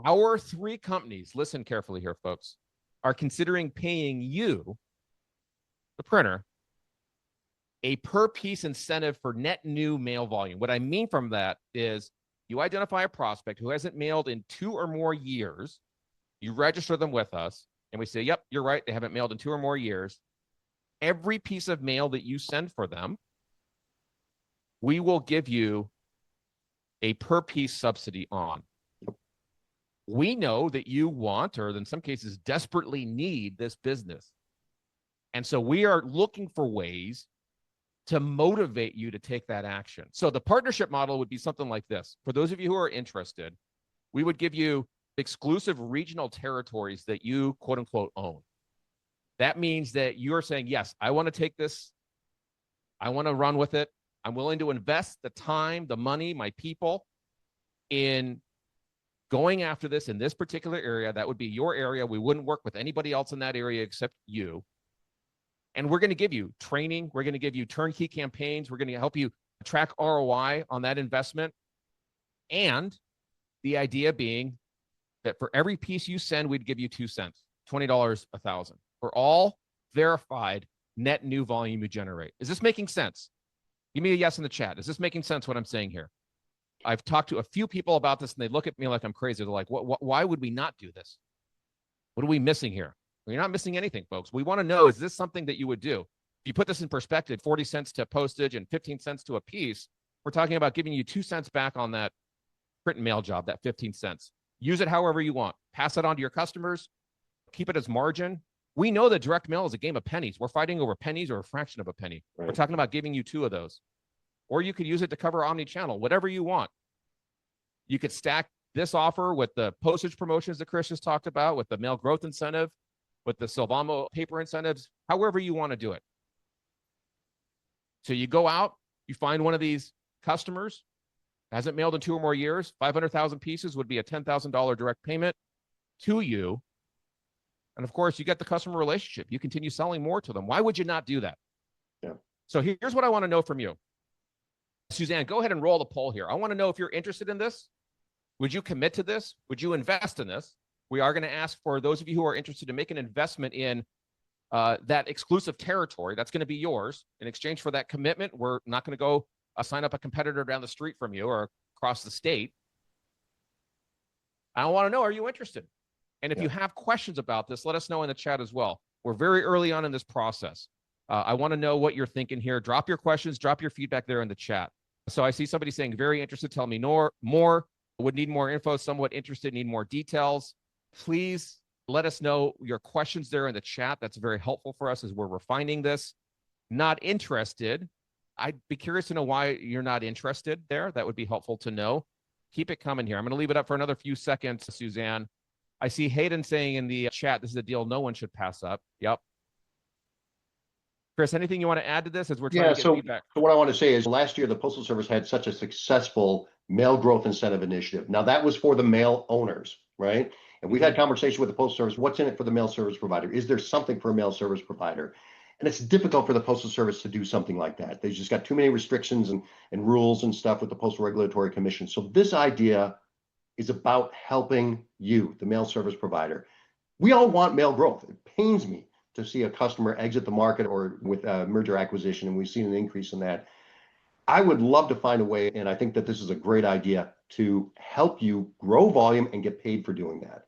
Our 3 companies, listen carefully here, folks, are considering paying you, the printer, a per piece incentive for net new mail volume. What I mean from that is you identify a prospect who hasn't mailed in 2 or more years, you register them with us, and we say, yep, you're right, they haven't mailed in 2 or more years. Every piece of mail that you send for them, we will give you a per piece subsidy on. We know that you want, or in some cases desperately need, this business. And so we are looking for ways to motivate you to take that action. So the partnership model would be something like this. For those of you who are interested, we would give you exclusive regional territories that you, quote unquote, own. That means that you're saying, yes, I want to take this. I want to run with it. I'm willing to invest the time, the money, my people in going after this in this particular area. That would be your area. We wouldn't work with anybody else in that area except you. And we're going to give you training. We're going to give you turnkey campaigns. We're going to help you track ROI on that investment. And the idea being that for every piece you send, we'd give you 2 cents, $20 1,000 for all verified net new volume you generate. Is this making sense? Give me a yes in the chat. Is this making sense what I'm saying here? I've talked to a few people about this and they look at me like I'm crazy. They're like, why would we not do this? What are we missing here? Well, you're not missing anything, folks. We want to know, is this something that you would do? If you put this in perspective, 40 cents to postage and 15 cents to a piece, we're talking about giving you 2 cents back on that print and mail job, that 15 cents. Use it however you want. Pass it on to your customers. Keep it as margin. We know that direct mail is a game of pennies. We're fighting over pennies or a fraction of a penny. Right. We're talking about giving you 2 of those. Or you could use it to cover OmniChannel, whatever you want. You could stack this offer with the postage promotions that Chris just talked about, with the mail growth incentive, with the Solvamo paper incentives, however you want to do it. So you go out, you find one of these customers, hasn't mailed in 2 or more years, 500,000 pieces would be a $10,000 direct payment to you. And of course, you get the customer relationship. You continue selling more to them. Why would you not do that? Yeah. So here's what I want to know from you. Suzanne, go ahead and roll the poll here. I want to know if you're interested in this. Would you commit to this? Would you invest in this? We are going to ask for those of you who are interested to make an investment in that exclusive territory. That's going to be yours. In exchange for that commitment, we're not going to go sign up a competitor down the street from you or across the state. I want to know, are you interested? And if you have questions about this, let us know in the chat as well. We're very early on in this process. I want to know what you're thinking here. Drop your questions, drop your feedback there in the chat. So I see somebody saying, very interested, tell me more, would need more info, somewhat interested, need more details. Please let us know your questions there in the chat. That's very helpful for us as we're refining this. Not interested. I'd be curious to know why you're not interested there. That would be helpful to know. Keep it coming here. I'm going to leave it up for another few seconds, Suzanne. I see Hayden saying in the chat, this is a deal no one should pass up. Yep. Chris, anything you want to add to this as we're trying to get feedback? So what I want to say is last year, the Postal Service had such a successful mail growth incentive initiative. Now that was for the mail owners, right? And we've had conversation with the Postal Service. What's in it for the mail service provider? Is there something for a mail service provider? And it's difficult for the Postal Service to do something like that. They've just got too many restrictions and rules and stuff with the Postal Regulatory Commission. So this idea is about helping you, the mail service provider. We all want mail growth. It pains me to see a customer exit the market or with a merger acquisition, and we've seen an increase in that. I would love to find a way, and I think that this is a great idea, to help you grow volume and get paid for doing that.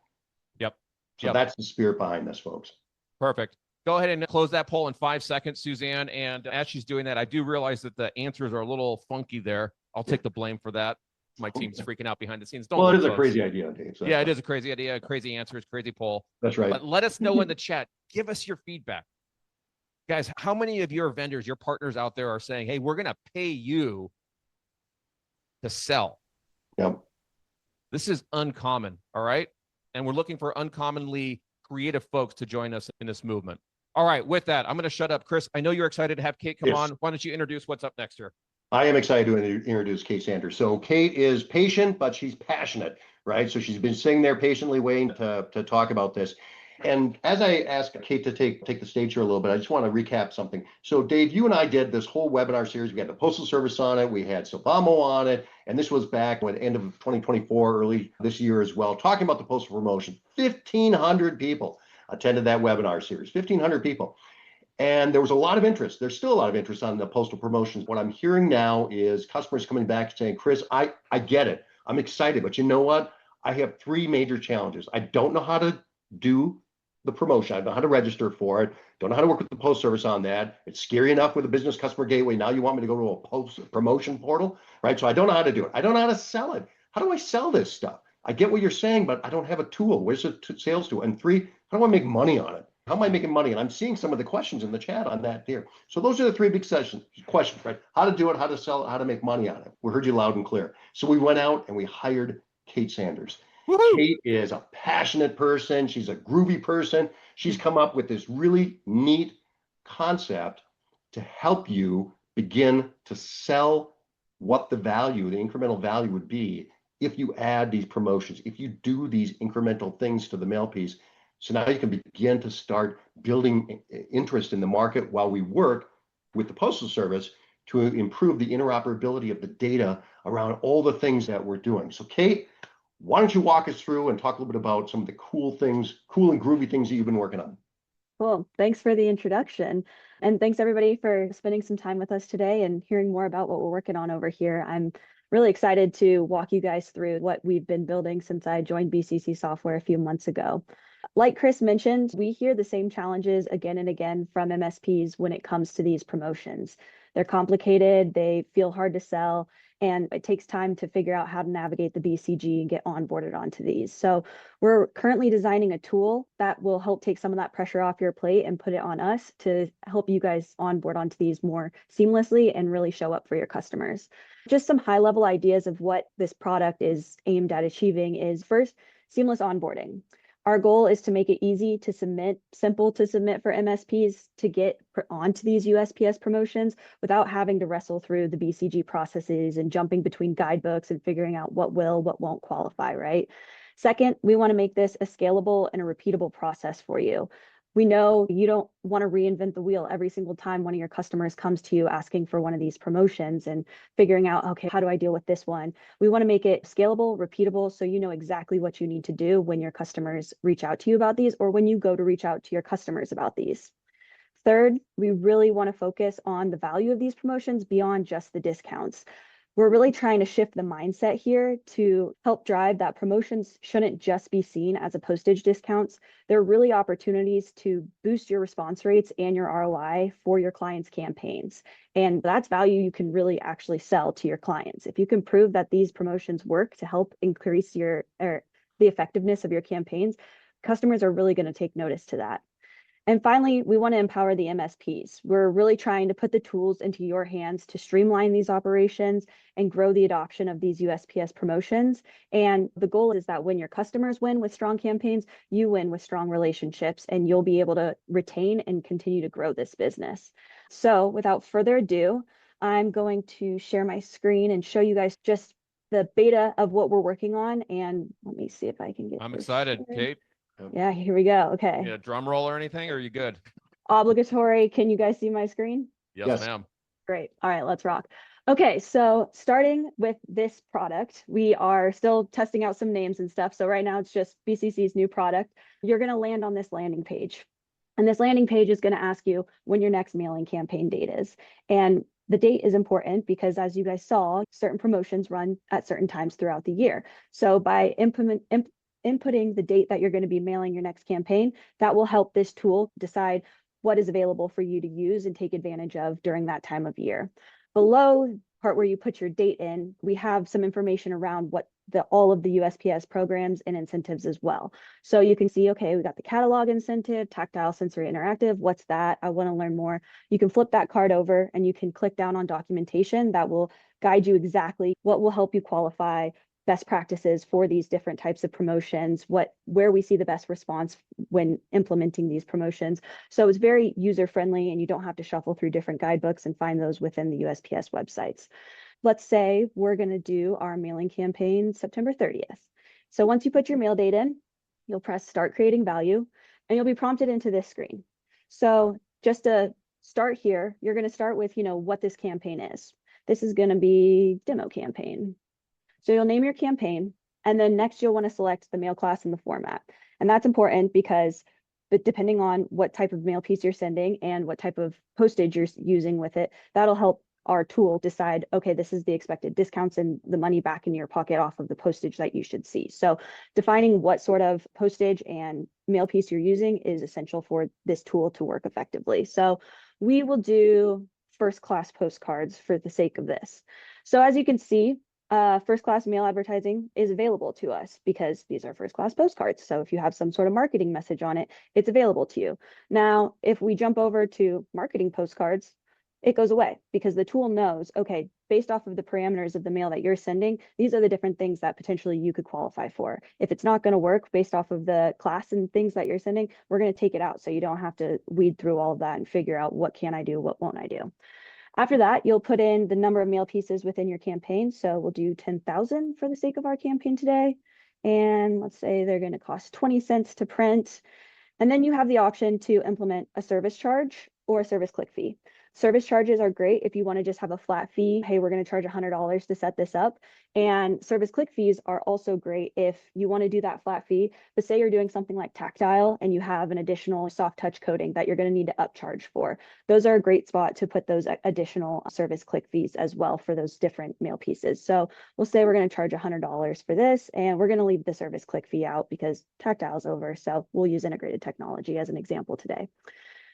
Yep. So that's the spirit behind this, folks. Perfect. Go ahead and close that poll in 5 seconds, Suzanne. And as she's doing that, I do realize that the answers are a little funky there. I'll take the blame for that. My team's freaking out behind the scenes. Well, it is a crazy idea, Dave. So yeah, it is a crazy idea, crazy answers, crazy poll. That's right. But let us know in the chat. Give us your feedback. Guys, how many of your vendors, your partners out there are saying, hey, we're going to pay you to sell? Yep. This is uncommon, all right? And we're looking for uncommonly creative folks to join us in this movement. All right, with that, I'm going to shut up. Chris, I know you're excited to have Kate come on. Why don't you introduce what's up next here? I am excited to introduce Kate Sanders. So Kate is patient, but she's passionate, right? So she's been sitting there patiently waiting to talk about this. And as I ask Kate to take the stage here a little bit, I just want to recap something. So Dave, you and I did this whole webinar series. We had the Postal Service on it. We had Silvamo on it. And this was back at the end of 2024, early this year as well, talking about the postal promotion. 1,500 people attended that webinar series, 1,500 people. And there was a lot of interest. There's still a lot of interest on the postal promotions. What I'm hearing now is customers coming back saying, Chris, I get it. I'm excited, but you know what? I have 3 major challenges. I don't know how to do the promotion. I don't know how to register for it. Don't know how to work with the Post Service on that. It's scary enough with a business customer gateway. Now you want me to go to a post promotion portal, right? So I don't know how to do it. I don't know how to sell it. How do I sell this stuff? I get what you're saying, but I don't have a tool. Where's the sales tool? And 3, how do I make money on it? How am I making money? And I'm seeing some of the questions in the chat on that here. So those are the 3 big questions, right? How to do it, how to sell it, how to make money on it. We heard you loud and clear. So we went out and we hired Kate Sanders. Woo-hoo! Kate is a passionate person. She's a groovy person. She's come up with this really neat concept to help you begin to sell what the value, the incremental value would be if you add these promotions, if you do these incremental things to the mail piece. So now you can begin to start building interest in the market while we work with the Postal Service to improve the interoperability of the data around all the things that we're doing. So Kate, why don't you walk us through and talk a little bit about some of the cool and groovy things that you've been working on? Cool. Thanks for the introduction. And thanks everybody for spending some time with us today and hearing more about what we're working on over here. I'm really excited to walk you guys through what we've been building since I joined BCC Software a few months ago. Like Chris mentioned, we hear the same challenges again and again from MSPs when it comes to these promotions. They're complicated, they feel hard to sell, and it takes time to figure out how to navigate the BCG and get onboarded onto these. So we're currently designing a tool that will help take some of that pressure off your plate and put it on us to help you guys onboard onto these more seamlessly and really show up for your customers. Just some high-level ideas of what this product is aimed at achieving is, first, seamless onboarding. Our goal is to make it easy to submit, simple to submit for MSPs to get onto these USPS promotions without having to wrestle through the BCG processes and jumping between guidebooks and figuring out what will, what won't qualify, right? Second, we want to make this a scalable and a repeatable process for you. We know you don't want to reinvent the wheel every single time one of your customers comes to you asking for one of these promotions and figuring out, okay, how do I deal with this one? We want to make it scalable, repeatable, so you know exactly what you need to do when your customers reach out to you about these or when you go to reach out to your customers about these. Third, we really want to focus on the value of these promotions beyond just the discounts. We're really trying to shift the mindset here to help drive that promotions shouldn't just be seen as a postage discounts. They're really opportunities to boost your response rates and your ROI for your clients' campaigns. And that's value you can really actually sell to your clients. If you can prove that these promotions work to help increase the effectiveness of your campaigns, customers are really going to take notice to that. And finally, we want to empower the MSPs. We're really trying to put the tools into your hands to streamline these operations and grow the adoption of these USPS promotions. And the goal is that when your customers win with strong campaigns, you win with strong relationships, and you'll be able to retain and continue to grow this business. So without further ado, I'm going to share my screen and show you guys just the beta of what we're working on. And let me see if I can get I'm this excited, shared. Kate. Yeah, here we go. Okay. You need a drum roll or anything, or are you good? Obligatory. Can you guys see my screen? Yes, ma'am. Great. All right, let's rock. Okay, so starting with this product, we are still testing out some names and stuff. So right now it's just BCC's new product. You're going to land on this landing page. And this landing page is going to ask you when your next mailing campaign date is. And the date is important because, as you guys saw, certain promotions run at certain times throughout the year. So by inputting the date that you're going to be mailing your next campaign, that will help this tool decide what is available for you to use and take advantage of during that time of year. Below part where you put your date in, we have some information around what all of the USPS programs and incentives as well. So you can see, okay, we got the catalog incentive, tactile, sensory, interactive. What's that? I want to learn more. You can flip that card over and you can click down on documentation that will guide you exactly what will help you qualify, best practices for these different types of promotions, where we see the best response when implementing these promotions. So it's very user-friendly and you don't have to shuffle through different guidebooks and find those within the USPS websites. Let's say we're going to do our mailing campaign September 30th. So once you put your mail date in, you'll press Start Creating Value, and you'll be prompted into this screen. So just to start here, you're going to start with, what this campaign is. This is going to be demo campaign. So you'll name your campaign, and then next you'll want to select the mail class and the format. And that's important because depending on what type of mail piece you're sending and what type of postage you're using with it, that'll help our tool decide, okay, this is the expected discounts and the money back in your pocket off of the postage that you should see. So defining what sort of postage and mail piece you're using is essential for this tool to work effectively. So we will do first class postcards for the sake of this. So as you can see, first class mail advertising is available to us because these are first class postcards. So if you have some sort of marketing message on it, it's available to you. Now, if we jump over to marketing postcards, it goes away because the tool knows, okay, based off of the parameters of the mail that you're sending, these are the different things that potentially you could qualify for. If it's not going to work based off of the class and things that you're sending, we're going to take it out so you don't have to weed through all of that and figure out what can I do, what won't I do. After that, you'll put in the number of mail pieces within your campaign. So we'll do 10,000 for the sake of our campaign today. And let's say they're going to cost 20 cents to print. And then you have the option to implement a service charge or a service click fee. Service charges are great if you want to just have a flat fee. Hey, we're going to charge $100 to set this up. And service click fees are also great if you want to do that flat fee, but say you're doing something like tactile and you have an additional soft touch coding that you're going to need to upcharge for. Those are a great spot to put those additional service click fees as well for those different mail pieces. So we'll say we're going to charge $100 for this, and we're going to leave the service click fee out because tactile is over. So we'll use integrated technology as an example today.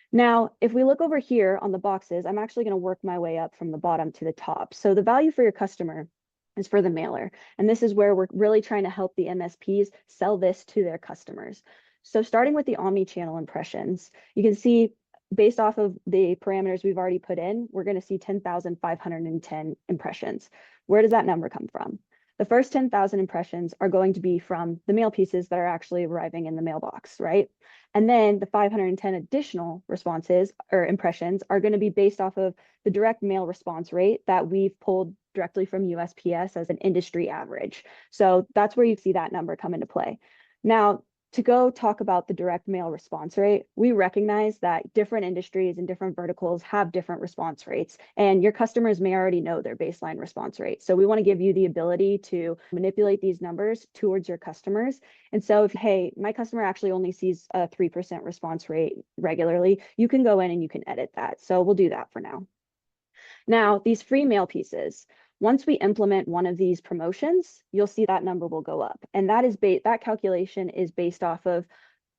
Now, if we look over here on the boxes, I'm actually going to work my way up from the bottom to the top. So the value for your customer is for the mailer. And this is where we're really trying to help the MSPs sell this to their customers. So starting with the OmniChannel impressions, you can see based off of the parameters we've already put in, we're going to see 10,510 impressions. Where does that number come from? The first 10,000 impressions are going to be from the mail pieces that are actually arriving in the mailbox, right? And then the 510 additional responses or impressions are going to be based off of the direct mail response rate that we've pulled directly from USPS as an industry average. So that's where you see that number come into play. Now, to go talk about the direct mail response rate, we recognize that different industries and different verticals have different response rates, and your customers may already know their baseline response rate. So we want to give you the ability to manipulate these numbers towards your customers. And so if, hey, my customer actually only sees a 3% response rate regularly, you can go in and you can edit that. So we'll do that for now. Now, these free mail pieces, once we implement one of these promotions, you'll see that number will go up. And that is that calculation is based off of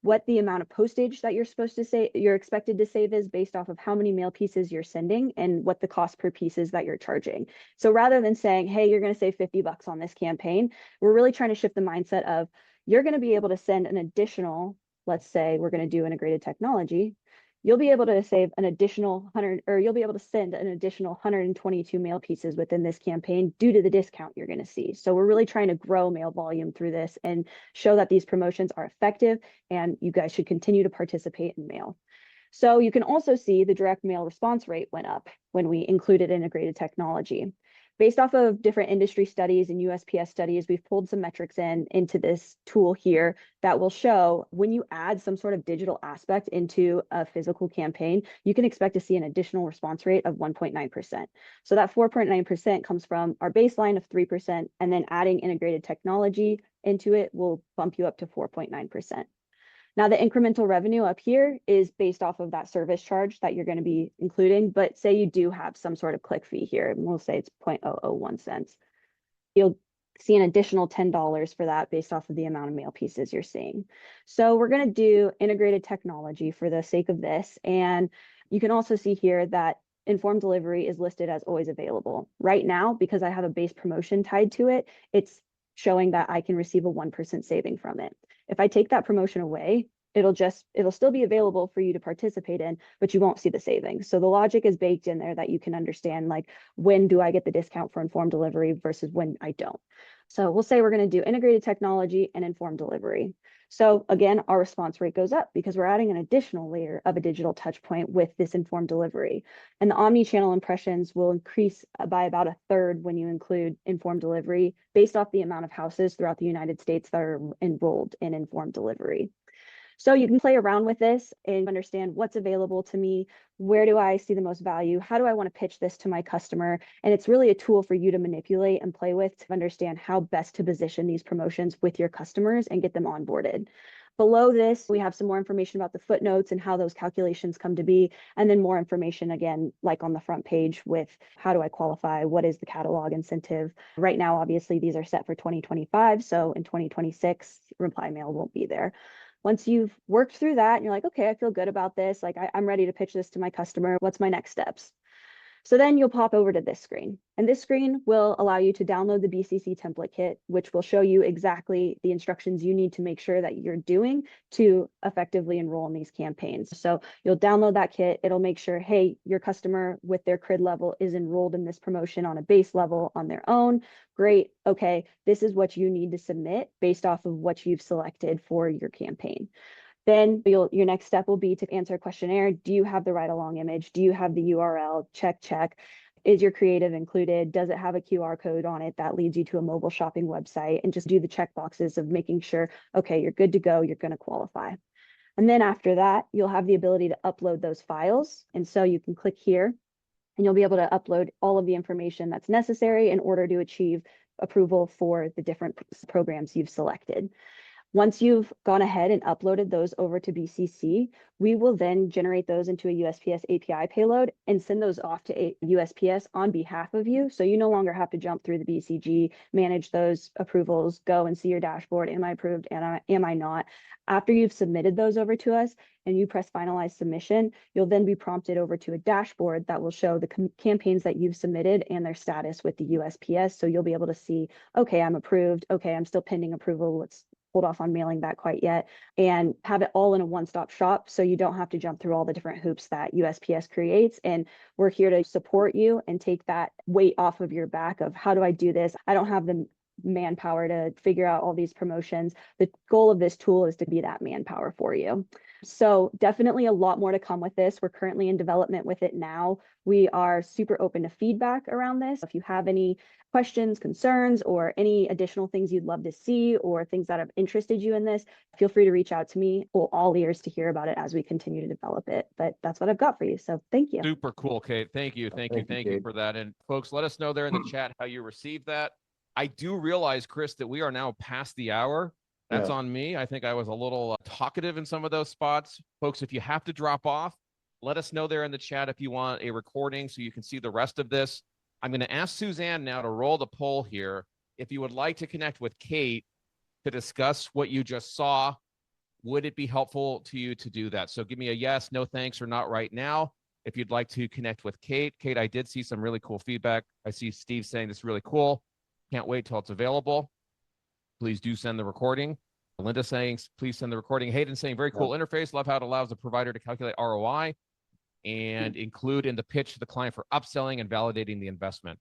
what the amount of postage that you're expected to save is based off of how many mail pieces you're sending and what the cost per piece is that you're charging. So rather than saying, hey, you're going to save $50 on this campaign, we're really trying to shift the mindset of you're going to be able to send an additional, let's say we're going to do integrated technology. You'll be able to save an additional 100, or you'll be able to send an additional 122 mail pieces within this campaign due to the discount you're going to see. So we're really trying to grow mail volume through this and show that these promotions are effective and you guys should continue to participate in mail. So you can also see the direct mail response rate went up when we included integrated technology. Based off of different industry studies and USPS studies, we've pulled some metrics into this tool here that will show when you add some sort of digital aspect into a physical campaign, you can expect to see an additional response rate of 1.9%. So that 4.9% comes from our baseline of 3%, and then adding integrated technology into it will bump you up to 4.9%. Now, the incremental revenue up here is based off of that service charge that you're going to be including. But say you do have some sort of click fee here, and we'll say it's 0.001 cents. You'll see an additional $10 for that based off of the amount of mail pieces you're seeing. So we're going to do integrated technology for the sake of this. And you can also see here that informed delivery is listed as always available. Right now, because I have a base promotion tied to it, it's showing that I can receive a 1% saving from it. If I take that promotion away, it'll still be available for you to participate in, but you won't see the savings. So the logic is baked in there that you can understand, like, when do I get the discount for informed delivery versus when I don't. So we'll say we're going to do integrated technology and informed delivery. So again, our response rate goes up because we're adding an additional layer of a digital touch point with this informed delivery. And the omni-channel impressions will increase by about a third when you include informed delivery based off the amount of houses throughout the United States that are enrolled in informed delivery. So you can play around with this and understand what's available to me. Where do I see the most value? How do I want to pitch this to my customer? And it's really a tool for you to manipulate and play with to understand how best to position these promotions with your customers and get them onboarded. Below this, we have some more information about the footnotes and how those calculations come to be, and then more information again, like on the front page with how do I qualify? What is the catalog incentive? Right now, obviously, these are set for 2025. So in 2026, reply mail won't be there. Once you've worked through that and you're like, okay, I feel good about this, like I'm ready to pitch this to my customer, what's my next steps? So then you'll pop over to this screen, and this screen will allow you to download the BCC template kit, which will show you exactly the instructions you need to make sure that you're doing to effectively enroll in these campaigns. So you'll download that kit. It'll make sure, hey, your customer with their CRID level is enrolled in this promotion on a base level on their own. Great. Okay, this is what you need to submit based off of what you've selected for your campaign. Then your next step will be to answer a questionnaire. Do you have the ride along image? Do you have the URL? Check. Is your creative included? Does it have a QR code on it that leads you to a mobile shopping website? And just do the check boxes of making sure, okay, you're good to go, you're going to qualify. And then after that, you'll have the ability to upload those files. And so you can click here and you'll be able to upload all of the information that's necessary in order to achieve approval for the different programs you've selected. Once you've gone ahead and uploaded those over to BCC, we will then generate those into a USPS API payload and send those off to USPS on behalf of you. So you no longer have to jump through the BCG, manage those approvals, go and see your dashboard. Am I approved? Am I not? After you've submitted those over to us and you press finalize submission, you'll then be prompted over to a dashboard that will show the campaigns that you've submitted and their status with the USPS. So you'll be able to see, okay, I'm approved. Okay, I'm still pending approval. Let's hold off on mailing that quite yet, and have it all in a one-stop shop so you don't have to jump through all the different hoops that USPS creates. And we're here to support you and take that weight off of your back of how do I do this? I don't have the manpower to figure out all these promotions. The goal of this tool is to be that manpower for you. So definitely a lot more to come with this. We're currently in development with it now. We are super open to feedback around this. If you have any questions, concerns, or any additional things you'd love to see or things that have interested you in this, feel free to reach out to me. We're all ears to hear about it as we continue to develop it. But that's what I've got for you. So thank you. Super cool, Kate. Thank you for that. And folks, let us know there in the chat how you received that. I do realize, Chris, that we are now past the hour. That's on me. I think I was a little talkative in some of those spots. Folks, if you have to drop off, let us know there in the chat if you want a recording so you can see the rest of this. I'm going to ask Suzanne now to roll the poll here. If you would like to connect with Kate to discuss what you just saw, would it be helpful to you to do that? So give me a yes, no thanks, or not right now. If you'd like to connect with Kate. Kate, I did see some really cool feedback. I see Steve saying this is really cool. Can't wait till it's available. Please do send the recording. Linda saying, please send the recording. Hayden saying, very cool interface. Love how it allows the provider to calculate ROI and include in the pitch to the client for upselling and validating the investment.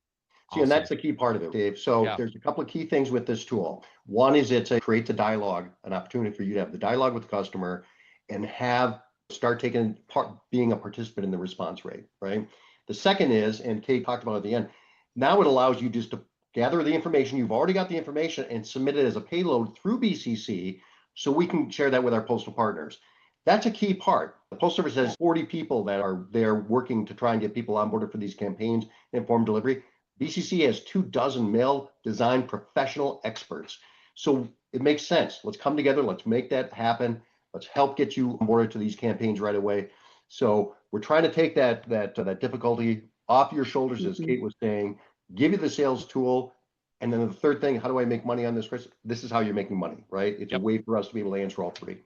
See, and that's the key part of it, Dave. So there's a couple of key things with this tool. One is it creates a dialogue, an opportunity for you to have the dialogue with the customer and start taking part, being a participant in the response rate, right? The second is, and Kate talked about at the end, Now it allows you just to gather the information. You've already got the information and submit it as a payload through BCC so we can share that with our postal partners. That's a key part. The Postal Service has 40 people that are there working to try and get people onboarded for these campaigns and informed delivery. BCC has 24 mail design professional experts. So it makes sense. Let's come together. Let's make that happen. Let's help get you onboarded to these campaigns right away. So we're trying to take that difficulty off your shoulders, as Kate was saying, give you the sales tool. And then the third thing, how do I make money on this, Chris? This is how you're making money, right? It's a way for us to be able to answer all three.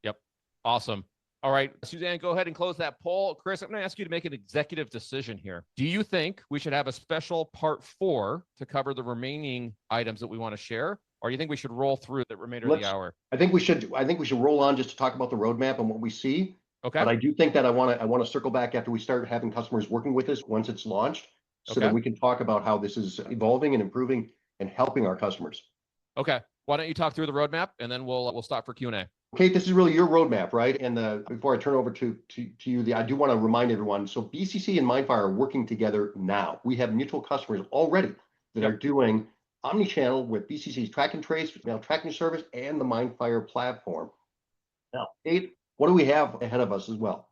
Yep. Awesome. All right, Suzanne, go ahead and close that poll. Chris, I'm going to ask you to make an executive decision here. Do you think we should have a special part 4 to cover the remaining items that we want to share? Or do you think we should roll through the remainder of the hour? I think we should roll on just to talk about the roadmap and what we see. Okay. But I do think that I want to circle back after we start having customers working with us once it's launched, so that we can talk about how this is evolving and improving and helping our customers. Okay. Why don't you talk through the roadmap and then we'll stop for Q&A. Kate, this is really your roadmap, right? And before I turn over to you, I do want to remind everyone, so BCC and MindFire are working together now. We have mutual customers already that are doing OmniChannel with BCC's track and trace, mail tracking service, and the MindFire platform. Now, Kate, what do we have ahead of us as well?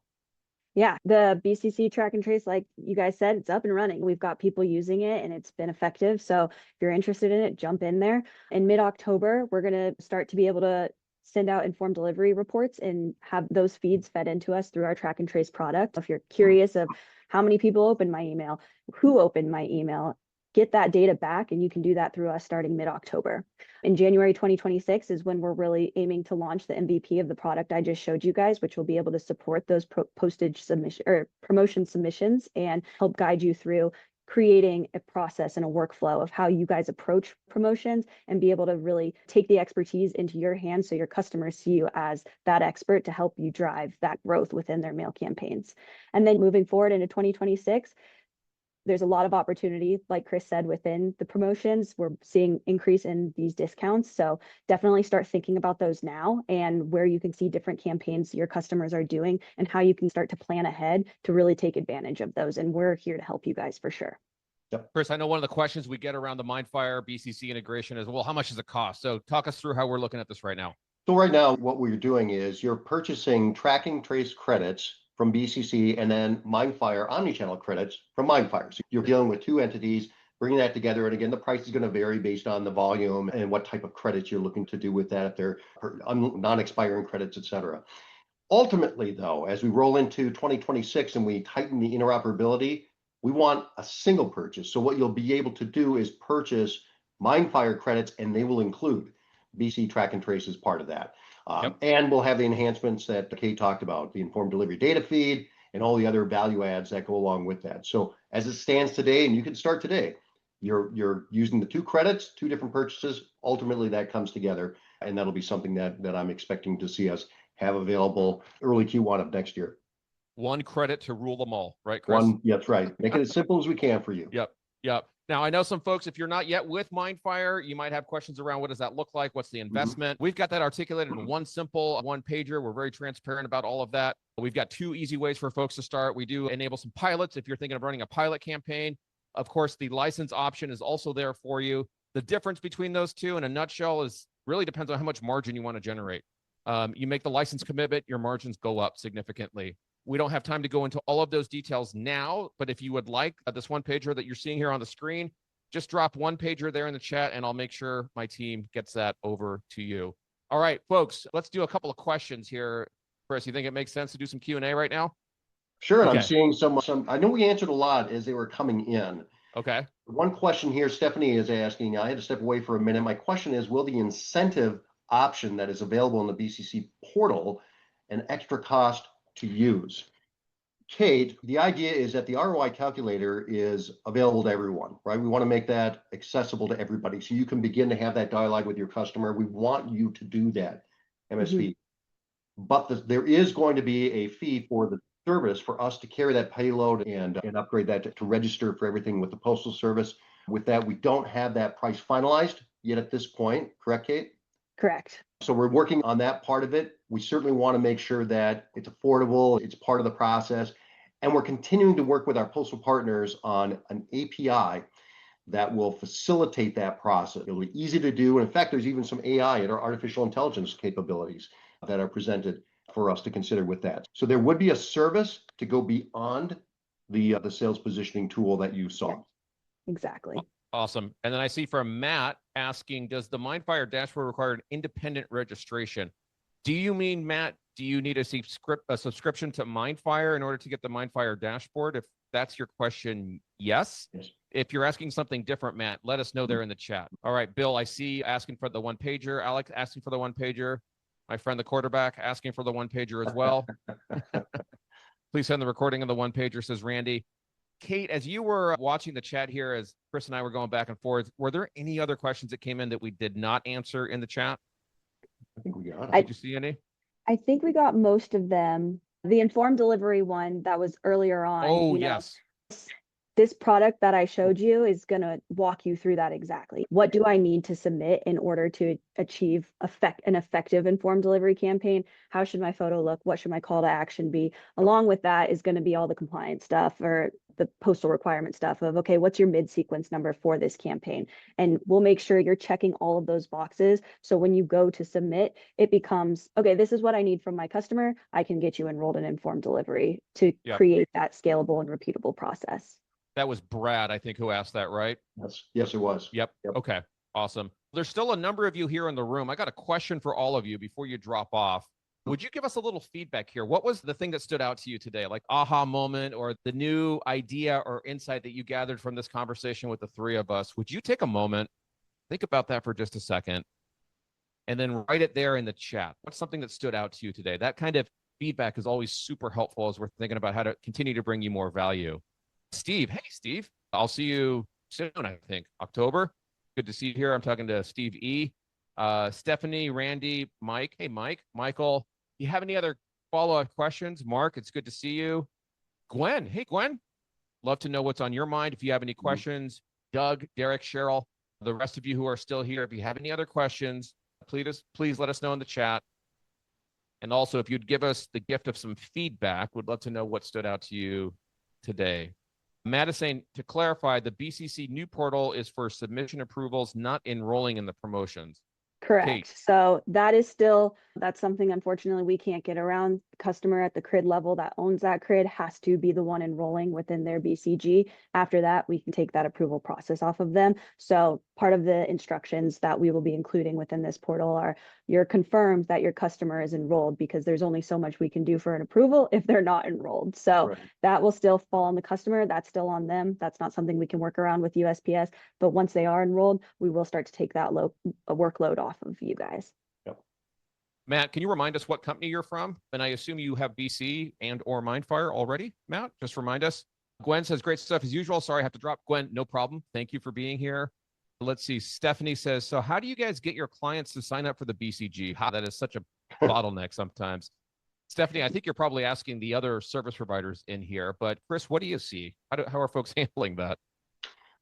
Yeah, the BCC track and trace, like you guys said, it's up and running. We've got people using it and it's been effective. So if you're interested in it, jump in there. In mid-October, we're going to start to be able to send out informed delivery reports and have those feeds fed into us through our track and trace product. If you're curious of how many people opened my email, who opened my email, get that data back, and you can do that through us starting mid-October. In January 2026 is when we're really aiming to launch the MVP of the product I just showed you guys, which will be able to support those postage submission or promotion submissions and help guide you through creating a process and a workflow of how you guys approach promotions and be able to really take the expertise into your hands so your customers see you as that expert to help you drive that growth within their mail campaigns. And then moving forward into 2026, there's a lot of opportunity, like Chris said, within the promotions. We're seeing increase in these discounts. So definitely start thinking about those now and where you can see different campaigns your customers are doing and how you can start to plan ahead to really take advantage of those. And we're here to help you guys for sure. Yep. Chris, I know one of the questions we get around the MindFire BCC integration is, well, how much does it cost? So talk us through how we're looking at this right now. So right now, what we're doing is you're purchasing tracking trace credits from BCC and then MindFire OmniChannel credits from MindFire. So you're dealing with two entities, bringing that together. And again, the price is going to vary based on the volume and what type of credits you're looking to do with that, if they're non-expiring credits, et cetera. Ultimately, though, as we roll into 2026 and we tighten the interoperability, we want a single purchase. So what you'll be able to do is purchase MindFire credits, and they will include BC track and trace as part of that. And we'll have the enhancements that Kate talked about, the informed delivery data feed and all the other value adds that go along with that. So as it stands today, and you can start today, you're using the 2 credits, 2 different purchases. Ultimately, that comes together, and that'll be something that I'm expecting to see us have available early Q1 of next year. 1 credit to rule them all, right, Chris? That's right. Make it as simple as we can for you. Yep. Now, I know some folks, if you're not yet with MindFire, you might have questions around what does that look like? What's the investment? We've got that articulated in one simple one-pager. We're very transparent about all of that. We've got 2 easy ways for folks to start. We do enable some pilots if you're thinking of running a pilot campaign. Of course, the license option is also there for you. The difference between those two in a nutshell is really depends on how much margin you want to generate. You make the license commitment, your margins go up significantly. We don't have time to go into all of those details now, but if you would like this one pager that you're seeing here on the screen, just drop one pager there in the chat and I'll make sure my team gets that over to you. All right, folks, let's do a couple of questions here. Chris, you think it makes sense to do some Q&A right now? Sure. And I'm seeing some, I know we answered a lot as they were coming in. Okay. One question here, Stephanie is asking, I had to step away for a minute. My question is, will the incentive option that is available in the BCC portal an extra cost to use? Kate, the idea is that the ROI calculator is available to everyone, right? We want to make that accessible to everybody so you can begin to have that dialogue with your customer. We want you to do that, MSP. But there is going to be a fee for the service for us to carry that payload and upgrade that to register for everything with the Postal Service. With that, we don't have that price finalized yet at this point. Correct, Kate? Correct. So we're working on that part of it. We certainly want to make sure that it's affordable, it's part of the process. And we're continuing to work with our postal partners on an API that will facilitate that process. It'll be easy to do. And in fact, there's even some AI and artificial intelligence capabilities that are presented for us to consider with that. So there would be a service to go beyond the sales positioning tool that you saw. Yeah. Exactly. Awesome. And then I see from Matt asking, does the MindFire dashboard require an independent registration? Do you mean, Matt, do you need a subscription to MindFire in order to get the MindFire dashboard? If that's your question, yes. If you're asking something different, Matt, let us know there in the chat. All right, Bill, I see asking for the one pager. Alex asking for the one pager. My friend, the quarterback, asking for the one pager as well. Please send the recording of the one pager, says Randy. Kate, as you were watching the chat here, as Chris and I were going back and forth, were there any other questions that came in that we did not answer in the chat? I think we got it. Did you see any? I think we got most of them. The informed delivery one that was earlier on. Oh, yes. This product that I showed you is going to walk you through that exactly. What do I need to submit in order to achieve an effective informed delivery campaign? How should my photo look? What should my call to action be? Along with that is going to be all the compliance stuff or the postal requirement stuff of, okay, what's your mid-sequence number for this campaign? And we'll make sure you're checking all of those boxes. So when you go to submit, it becomes, okay, this is what I need from my customer. I can get you enrolled in informed delivery to create that scalable and repeatable process. That was Brad, I think, who asked that, right? Yes, it was. Yep. Okay. Awesome. There's still a number of you here in the room. I got a question for all of you before you drop off. Would you give us a little feedback here? What was the thing that stood out to you today? Like aha moment or the new idea or insight that you gathered from this conversation with the three of us? Would you take a moment, think about that for just a second, and then write it there in the chat? What's something that stood out to you today? That kind of feedback is always super helpful as we're thinking about how to continue to bring you more value. Steve, hey, Steve, I'll see you soon, I think, October. Good to see you here. I'm talking to Steve E. Stephanie, Randy, Mike. Hey, Mike, Michael, you have any other follow-up questions? Mark, it's good to see you. Gwen, hey, Gwen, love to know what's on your mind. If you have any questions, Doug, Derek, Cheryl, the rest of you who are still here, if you have any other questions, please let us know in the chat. And also, if you'd give us the gift of some feedback, we'd love to know what stood out to you today. Matt is saying, to clarify, the BCC new portal is for submission approvals, not enrolling in the promotions. Correct. Kate. So that's something, unfortunately, we can't get around. The customer at the CRID level that owns that CRID has to be the one enrolling within their BCG. After that, we can take that approval process off of them. So part of the instructions that we will be including within this portal are, you're confirmed that your customer is enrolled, because there's only so much we can do for an approval if they're not enrolled. So that will still fall on the customer. That's still on them. That's not something we can work around with USPS. But once they are enrolled, we will start to take that workload off of you guys. Matt, can you remind us what company you're from? And I assume you have BC and or MindFire already, Matt? Just remind us. Gwen says, great stuff as usual. Sorry, I have to drop. Gwen, no problem. Thank you for being here. Let's see. Stephanie says, so how do you guys get your clients to sign up for the BCG? That is such a bottleneck sometimes. Stephanie, I think you're probably asking the other service providers in here, but Chris, what do you see? How are folks handling that?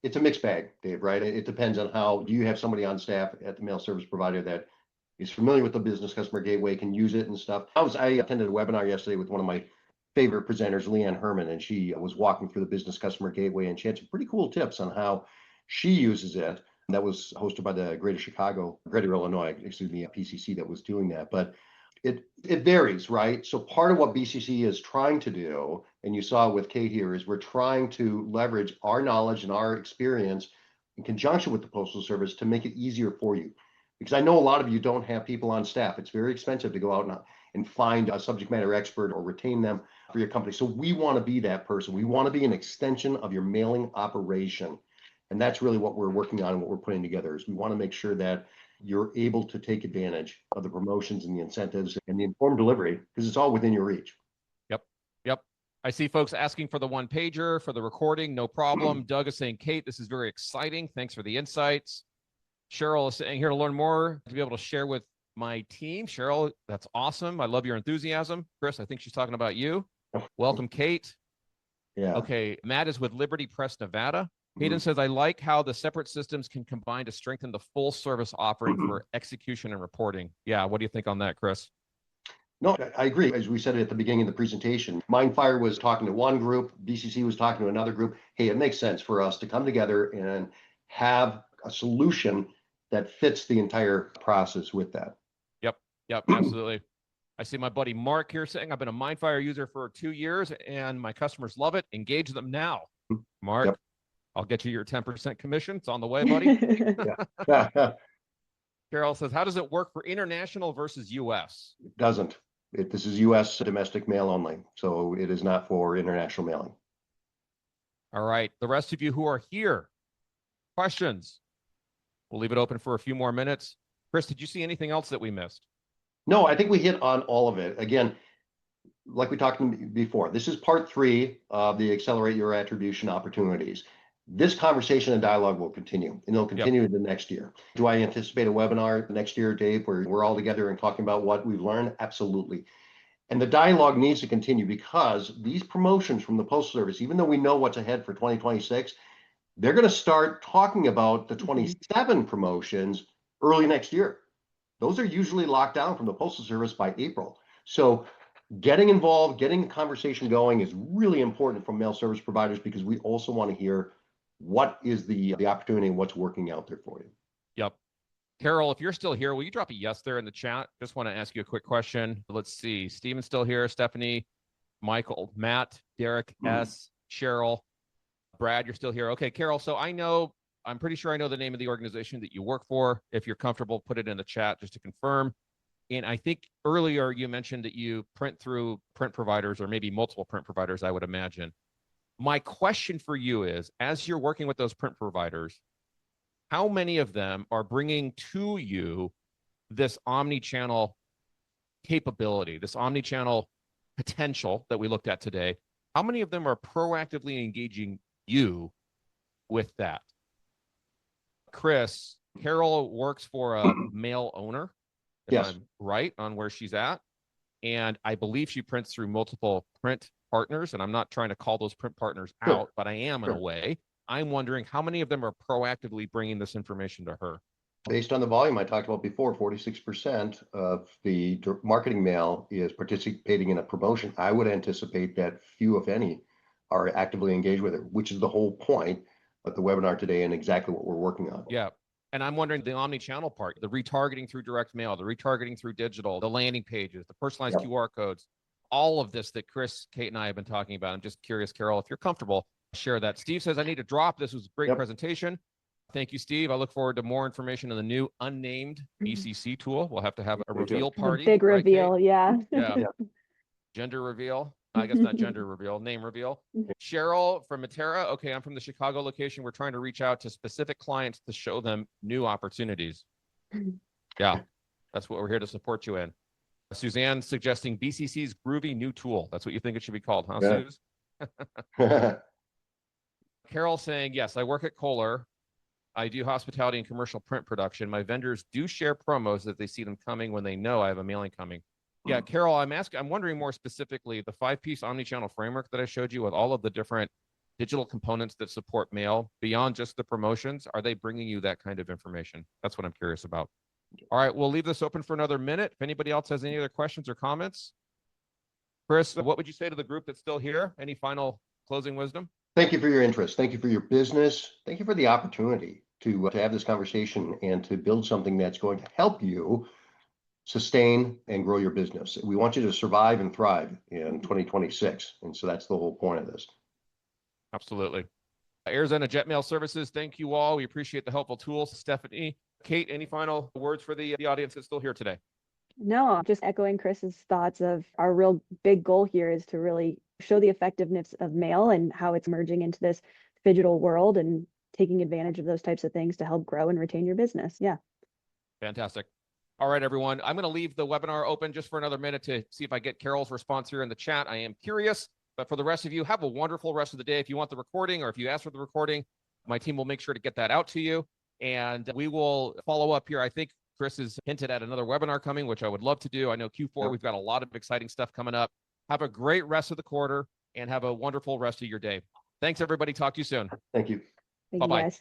It's a mixed bag, Dave, right? It depends on how, do you have somebody on staff at the mail service provider that is familiar with the business customer gateway, can use it and stuff. I attended a webinar yesterday with one of my favorite presenters, Leanne Herman, and she was walking through the business customer gateway, and she had some pretty cool tips on how she uses it. That was hosted by the Greater Illinois, PCC that was doing that. But it varies, right? So part of what BCC is trying to do, and you saw with Kate here, is we're trying to leverage our knowledge and our experience in conjunction with the Postal Service to make it easier for you. Because I know a lot of you don't have people on staff. It's very expensive to go out and find a subject matter expert or retain them for your company. So we want to be that person. We want to be an extension of your mailing operation. And that's really what we're working on and what we're putting together, is we want to make sure that you're able to take advantage of the promotions and the incentives and the informed delivery, because it's all within your reach. Yep. I see folks asking for the one pager for the recording. No problem. Doug is saying, Kate, this is very exciting. Thanks for the insights. Cheryl is saying, here to learn more, to be able to share with my team. Cheryl, that's awesome. I love your enthusiasm. Chris, I think she's talking about you. Welcome, Kate. Yeah. Okay. Matt is with Liberty Press, Nevada. Hayden says, I like how the separate systems can combine to strengthen the full service offering for execution and reporting. Yeah. What do you think on that, Chris? No, I agree. As we said at the beginning of the presentation, MindFire was talking to one group, BCC was talking to another group. Hey, it makes sense for us to come together and have a solution that fits the entire process with that. Yep, absolutely. I see my buddy Mark here saying, I've been a MindFire user for 2 years and my customers love it. Engage them now. Mark, Yep. I'll get you your 10% commission. It's on the way, buddy. Yeah. Carol says, how does it work for international versus US? It doesn't. This is U.S. domestic mail only, so it is not for international mailing. All right. The rest of you who are here, questions? We'll leave it open for a few more minutes. Chris, did you see anything else that we missed? No, I think we hit on all of it. Again, like we talked before, this is part 3 of the Accelerate Your Attribution Opportunities. This conversation and dialogue will continue, and it'll continue the next year. Do I anticipate a webinar next year, Dave, where we're all together and talking about what we've learned? Absolutely. And the dialogue needs to continue, because these promotions from the Postal Service, even though we know what's ahead for 2026, they're going to start talking about the 27 promotions early next year. Those are usually locked down from the Postal Service by April. So getting involved, getting the conversation going is really important from mail service providers, because we also want to hear what is the opportunity and what's working out there for you. Yep. Carol, if you're still here, will you drop a yes there in the chat? Just want to ask you a quick question. Let's see. Steven's still here. Stephanie, Michael, Matt, Derek, S, Cheryl, Brad, you're still here. Okay, Carol. So I'm pretty sure I know the name of the organization that you work for. If you're comfortable, put it in the chat just to confirm. And I think earlier you mentioned that you print through print providers, or maybe multiple print providers, I would imagine. My question for you is, as you're working with those print providers, how many of them are bringing to you this omni-channel capability, this omni-channel potential that we looked at today? How many of them are proactively engaging you with that? Chris, Carol works for a mail owner, if Yes. I'm right on where she's at. And I believe she prints through multiple print partners. And I'm not trying to call those print partners out, but I am in a way. I'm wondering how many of them are proactively bringing this information to her? Based on the volume I talked about before, 46% of the marketing mail is participating in a promotion. I would anticipate that few, if any, are actively engaged with it, which is the whole point of the webinar today and exactly what we're working on. Yeah. And I'm wondering the omni-channel part, the retargeting through direct mail, the retargeting through digital, the landing pages, the personalized QR codes, all of this that Chris, Kate, and I have been talking about. I'm just curious, Carol, if you're comfortable, share that. Steve says, I need to drop. This was a great presentation. Thank you, Steve. I look forward to more information on the new unnamed BCC tool. We'll have to have a reveal party. Big reveal, yeah. Gender reveal. I guess not gender reveal, name reveal. Cheryl from Matera. Okay, I'm from the Chicago location. We're trying to reach out to specific clients to show them new opportunities. Yeah, that's what we're here to support you in. Suzanne suggesting BCC's groovy new tool. That's what you think it should be called, huh, Suze? Carol saying, yes, I work at Kohler. I do hospitality and commercial print production. My vendors do share promos that they see them coming when they know I have a mailing coming. Yeah, Carol, I'm wondering more specifically, the 5-piece omni-channel framework that I showed you with all of the different digital components that support mail beyond just the promotions, are they bringing you that kind of information? That's what I'm curious about. All right, we'll leave this open for another minute. If anybody else has any other questions or comments. Chris, what would you say to the group that's still here? Any final closing wisdom? Thank you for your interest. Thank you for your business. Thank you for the opportunity to have this conversation and to build something that's going to help you sustain and grow your business. We want you to survive and thrive in 2026. And so that's the whole point of this. Absolutely. Arizona Jet Mail Services, thank you all. We appreciate the helpful tools. Stephanie, Kate, any final words for the audience that's still here today? No, just echoing Chris's thoughts of our real big goal here is to really show the effectiveness of mail and how it's merging into this digital world and taking advantage of those types of things to help grow and retain your business. Yeah. Fantastic. All right, everyone. I'm going to leave the webinar open just for another minute to see if I get Carol's response here in the chat. I am curious, but for the rest of you, have a wonderful rest of the day. If you want the recording or if you ask for the recording, my team will make sure to get that out to you. And we will follow up here. I think Chris has hinted at another webinar coming, which I would love to do. I know Q4, we've got a lot of exciting stuff coming up. Have a great rest of the quarter and have a wonderful rest of your day. Thanks, everybody. Talk to you soon. Thank you. Thank you, guys.